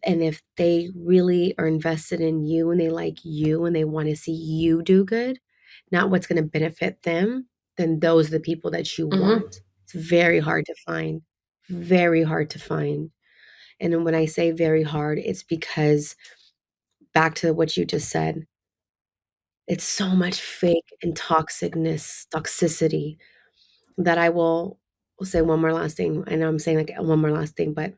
And if they really are invested in you and they like you and they want to see you do good, not what's going to benefit them, then those are the people that you Mm-hmm. want. It's very hard to find. Very hard to find. And then when I say very hard, it's because back to what you just said, it's so much fake and toxicity that I will say one more last thing. I know I'm saying like one more last thing, but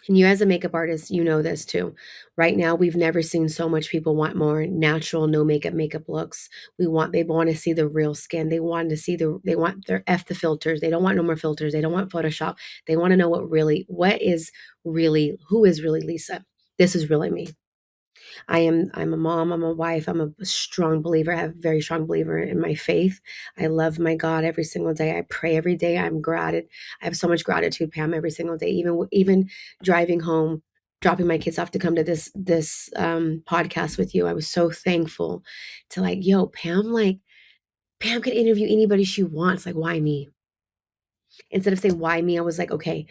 And you as a makeup artist, you know this too. Right now, we've never seen so much people want more natural, no makeup looks. They want to see the real skin. They want their F the filters. They don't want no more filters. They don't want Photoshop. They want to know who is really Lisa. This is really me. I'm a mom, I'm a wife, I'm a strong believer. I have a very strong believer in my faith. I love my God every single day. I pray every day. I have so much gratitude, Pam, every single day. Even driving home, dropping my kids off to come to this podcast with you. I was so thankful to like, yo, Pam could interview anybody she wants. Like, why me? Instead of saying why me, I was like, okay,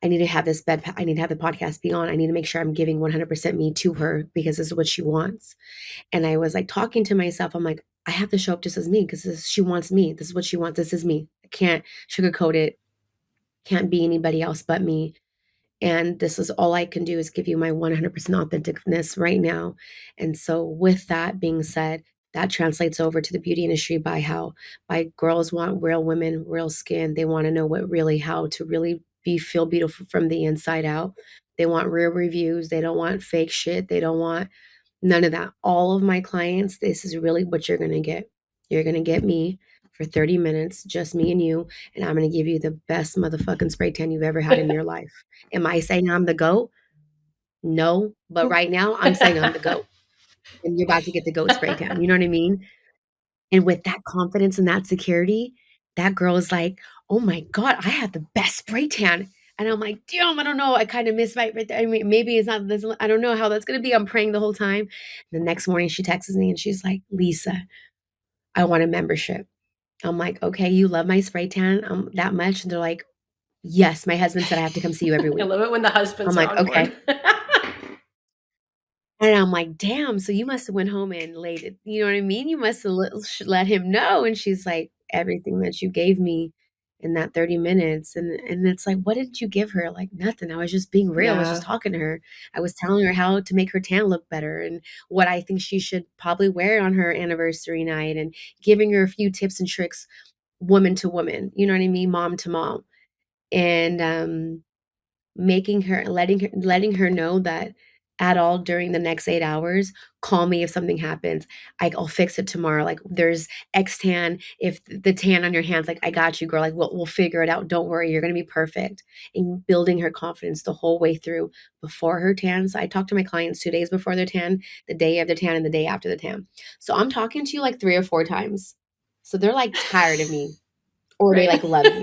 I need to have the podcast be on. I need to make sure I'm giving 100% me to her because this is what she wants. And I was like talking to myself. I'm like, I have to show up just as me because she wants me. This is what she wants. This is me. I can't sugarcoat it. Can't be anybody else but me. And this is all I can do is give you my 100% authenticness right now. And so, with that being said, that translates over to the beauty industry by girls want real women, real skin. They want to know how to really feel beautiful from the inside out. They want real reviews. They don't want fake shit. They don't want none of that. All of my clients, this is really what you're going to get. You're going to get me for 30 minutes, just me and you, and I'm going to give you the best motherfucking spray tan you've ever had in your life. Am I saying I'm the GOAT? No, but right now I'm saying I'm the GOAT. And you're about to get the GOAT spray tan. You know what I mean? And with that confidence and that security, that girl is like, "Oh my god, I have the best spray tan." And I'm like, "Damn, I don't know. I kind of miss right there. I mean, maybe it's not this. I don't know how that's gonna be. I'm praying the whole time." The next morning, she texts me and she's like, "Lisa, I want a membership." I'm like, "Okay, you love my spray tan that much?" And they're like, "Yes, my husband said I have to come see you every I week." love it when the I'm husbands are like, on "Okay." board. And I'm like, "Damn, so you must have went home and laid it, you know what I mean? You must have let him know." And she's like, "Everything that you gave me in that 30 minutes." And it's like, "What did you give her?" Like, "Nothing. I was just being real. I was just Yeah. talking to her. I was telling her how to make her tan look better and what I think she should probably wear on her anniversary night and giving her a few tips and tricks, woman to woman, you know what I mean? Mom to mom." And making her letting her know that at all during the next 8 hours, call me if something happens. I'll fix it tomorrow. Like, there's X tan, if the tan on your hands, like, I got you, girl. Like, we'll figure it out. Don't worry, you're gonna be perfect. And building her confidence the whole way through before her tan. So I talk to my clients 2 days before their tan, the day of their tan, and the day after the tan. So I'm talking to you like 3 or 4 times. So they're like tired of me or they Right. like love me.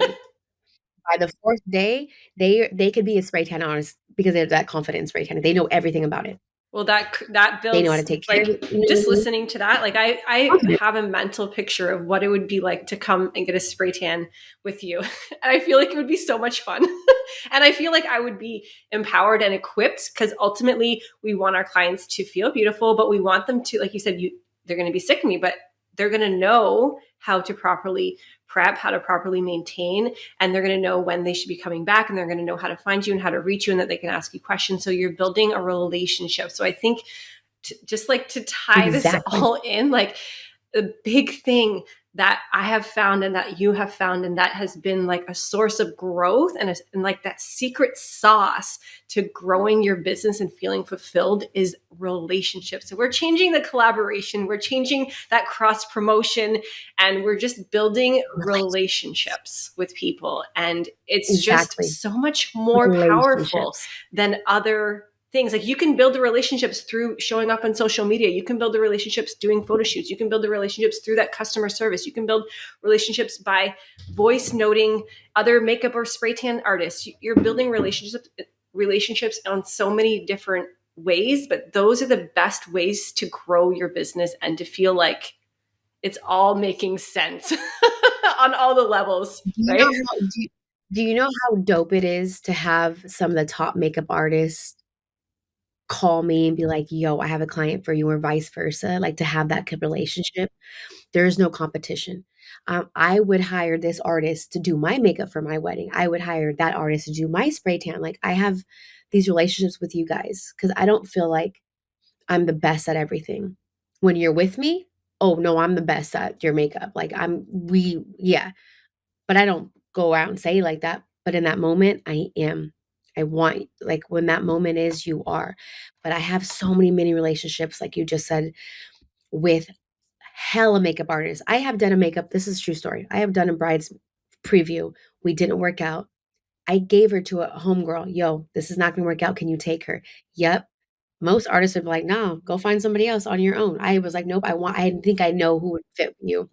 By the 4th day, they could be a spray tan artist because they have that confident spray tan. They know everything about it. Well, that They know how to builds, take care of like, it, you know what just I mean? listening to that, like I Confident. have a mental picture of what it would be like to come and get a spray tan with you. And I feel like it would be so much fun. And I feel like I would be empowered and equipped because ultimately we want our clients to feel beautiful, but we want them to, like you said, they're going to be sick of me, but they're going to know how to properly prep, how to properly maintain, and they're going to know when they should be coming back, and they're going to know how to find you and how to reach you, and that they can ask you questions. So you're building a relationship. So I think just like to tie this Exactly. all in, like a big thing that I have found and that you have found, and that has been like a source of growth and like that secret sauce to growing your business and feeling fulfilled is relationships. So we're changing the collaboration, we're changing that cross promotion, and we're just building Relationships. relationships with people. And it's just Exactly. so much more powerful Relationships. than other things. Like, you can build the relationships through showing up on social media. You can build the relationships doing photo shoots. You can build the relationships through that customer service. You can build relationships by voice noting other makeup or spray tan artists. You're building relationships on so many different ways, but those are the best ways to grow your business and to feel like it's all making sense on all the levels, Do you know right? how do you know how dope it is to have some of the top makeup artists call me and be like, "Yo, I have a client for you," or vice versa, like, to have that good relationship? There's no competition. I would hire this artist to do my makeup for my wedding. I would hire that artist to do my spray tan. Like, I have these relationships with you guys because I don't feel like I'm the best at everything. When you're with me, oh no, I'm the best at your makeup. Like, yeah, but I don't go out and say like that. But in that moment, I am. I want, like, when that moment is, you are. But I have so many mini relationships, like you just said, with hella makeup artists. I have done a makeup, this is a true story. I have done a bride's preview. We didn't work out. I gave her to a homegirl. Yo, this is not gonna work out. Can you take her? Yep. Most artists would be like, no, go find somebody else on your own. I was like, nope, I think I know who would fit you.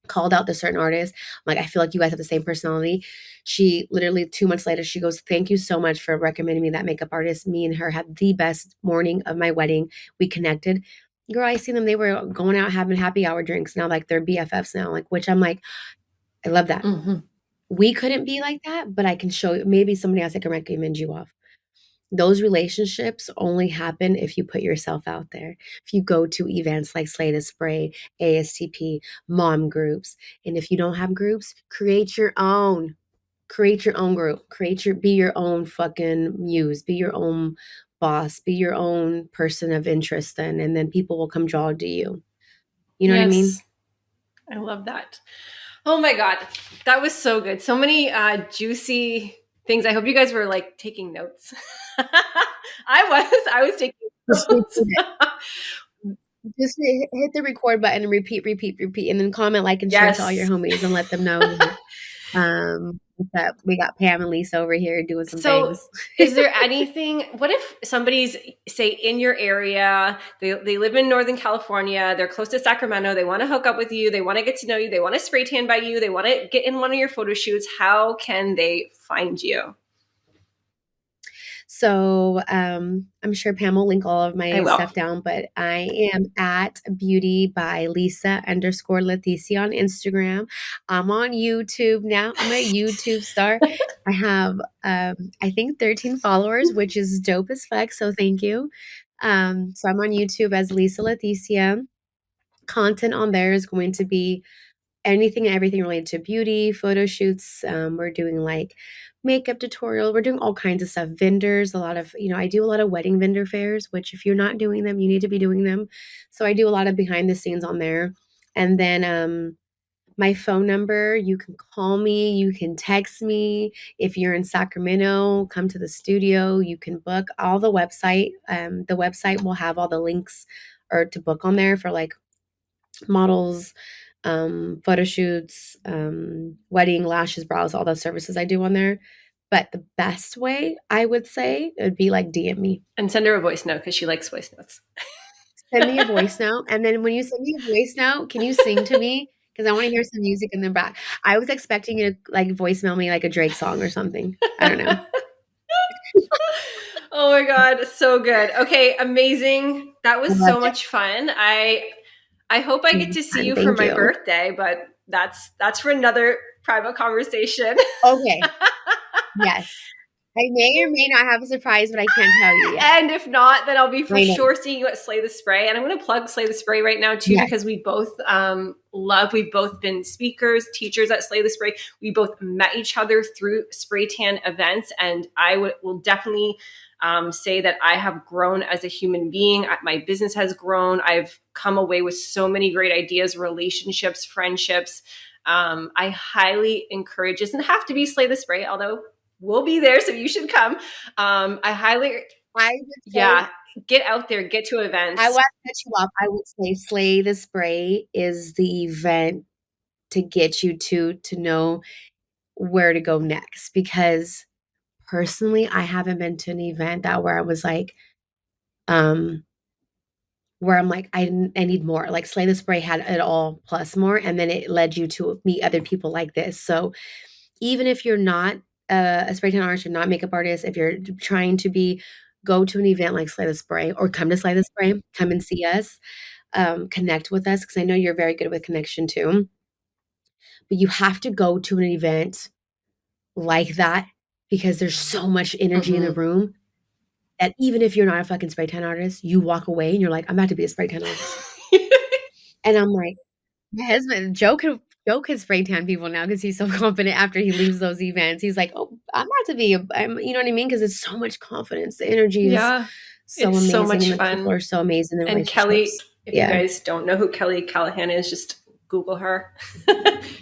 Called out the certain artist. I'm like, I feel like you guys have the same personality. She literally 2 months later, she goes, thank you so much for recommending me that makeup artist. Me and her had the best morning of my wedding. We connected. Girl, I seen them. They were going out having happy hour drinks now, like they're BFFs now. Like, which I'm like, I love that. Mhm. We couldn't be like that, but I can show you maybe somebody else I can recommend you off. Those relationships only happen if you put yourself out there. If you go to events like Slay the Spray, ASTP, mom groups, and if you don't have groups, create your own. Create your own group. Be your own fucking muse. Be your own boss. Be your own person of interest then, and then people will come draw to you. You know what I mean? Yes, I love that. Oh my God, that was so good. So many juicy things. I hope you guys were like taking notes. I was taking Just notes. Just hit the record button and repeat, repeat, repeat, and then comment, like, and share to all your Yes. homies and let them know that we got Pam and Lisa over here doing some So, things. is there anything? What if somebody's, say, in your area? They live in Northern California. They're close to Sacramento. They want to hook up with you. They want to get to know you. They want to spray tan by you. They want to get in one of your photo shoots. How can they find you? So I'm sure Pam will link all of I my will. stuff down, but I am at beauty by Lisa _ Leticia on Instagram. I'm on YouTube now. I'm a YouTube star. I have I think 13 followers, which is dope as fuck. So thank you. So I'm on YouTube as Lisa Leticia. Content on there is going to be anything and everything related to beauty, photo shoots. We're doing like makeup tutorial. We're doing all kinds of stuff. Vendors, a lot of, I do a lot of wedding vendor fairs, which if you're not doing them, you need to be doing them. So I do a lot of behind the scenes on there. And then my phone number, you can call me, you can text me. If you're in Sacramento, come to the studio, you can book all the website. The website will have all the links or to book on there for like models, photo shoots, wedding, lashes, brows, all those services I do on there. But the best way I would say it would be like DM me. And send her a voice note because she likes voice notes. Send me a voice note. And then when you send me a voice note, can you sing to me? Because I want to hear some music in the back. I was expecting you to like voicemail me like a Drake song or something. I don't know. Oh my God, so good. Okay, amazing. That I was so loved it. much fun. I hope I get to see And you for thank my you. birthday, but that's for another private conversation. Okay. Yes. I may or may not have a surprise, but I can't tell you yet. And if not, then I'll be for I know. sure seeing you at Slay the Spray. And I'm going to plug Slay the Spray right now too, Yes. because we both we've both been speakers, teachers at Slay the Spray. We both met each other through spray tan events. And will definitely say that I have grown as a human being. My business has grown. I've come away with so many great ideas, relationships, friendships. I highly encourage, it doesn't have to be Slay the Spray, although we'll be there, so you should come. I highly, I would say yeah, get out there, get to I events. want to cut you off. I would say Slay the Spray is the event to get you to know where to go next, because personally, I haven't been to an event that where I was like, um, where I'm like, I need more. Like Slay the Spray had it all plus more, and then it led you to meet other people like this. So even if you're not a spray tan artist, you're not a makeup artist, if you're trying to be, go to an event like Slay the Spray or come to Slay the Spray, come and see us, connect with us because I know you're very good with connection too. But you have to go to an event like that because there's so much energy in the Mm-hmm. room that even if you're not a fucking spray tan artist, you walk away and you're like, I'm about to be a spray tan artist. And I'm like, my husband, Joe can spray tan people now because he's so confident after he leaves those events. He's like, oh, I'm about to be, you know what I mean? Because it's so much confidence. The energy is Yeah, so it's so amazing, much and the people fun. are so amazing. The And Kelly, relationships, if you yeah. guys don't know who Kelly Callahan is, just Google her.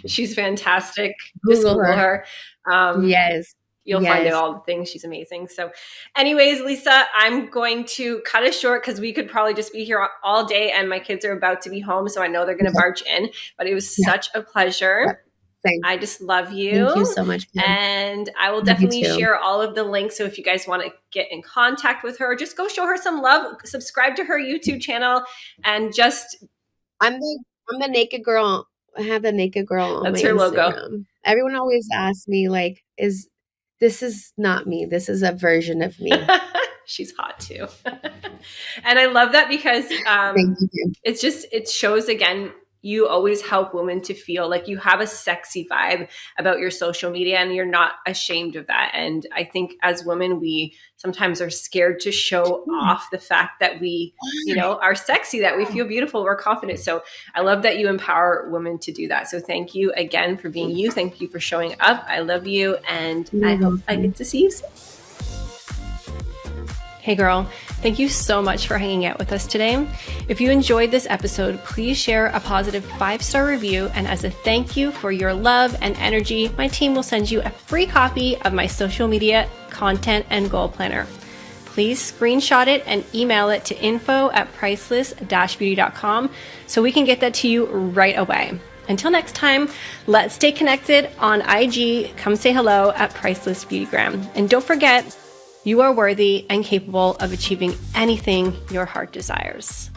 She's fantastic. Just Google Google her. her. Yes. You'll find out all the things. She's amazing. So anyways, Lisa, I'm going to cut it short because we could probably just be here all day and my kids are about to be home. So I know they're going to barge in, but it was such a pleasure. Same. I just love you. Thank you so much, Pam. And I will definitely share all of the links. So if you guys want to get in contact with her, just go show her some love, subscribe to her YouTube channel, and just... I'm the naked girl. I have the naked girl on That's my her Instagram. logo. Everyone always asks me, like, this is not me. This is a version of me. She's hot too. And I love that because Thank you. it shows, again, you always help women to feel like you have a sexy vibe about your social media and you're not ashamed of that. And I think as women, we sometimes are scared to show off the fact that we, are sexy, that we feel beautiful, we're confident. So I love that you empower women to do that. So thank you again for being you. Thank you for showing up. I love you. And I hope I get to see you soon. Hey girl, thank you so much for hanging out with us today. If you enjoyed this episode, please share a positive 5-star review. And as a thank you for your love and energy, my team will send you a free copy of my social media content and goal planner. Please screenshot it and email it to info@priceless-beauty.com so we can get that to you right away. Until next time, let's stay connected on IG. Come say hello at Priceless Beautygram. And don't forget, you are worthy and capable of achieving anything your heart desires.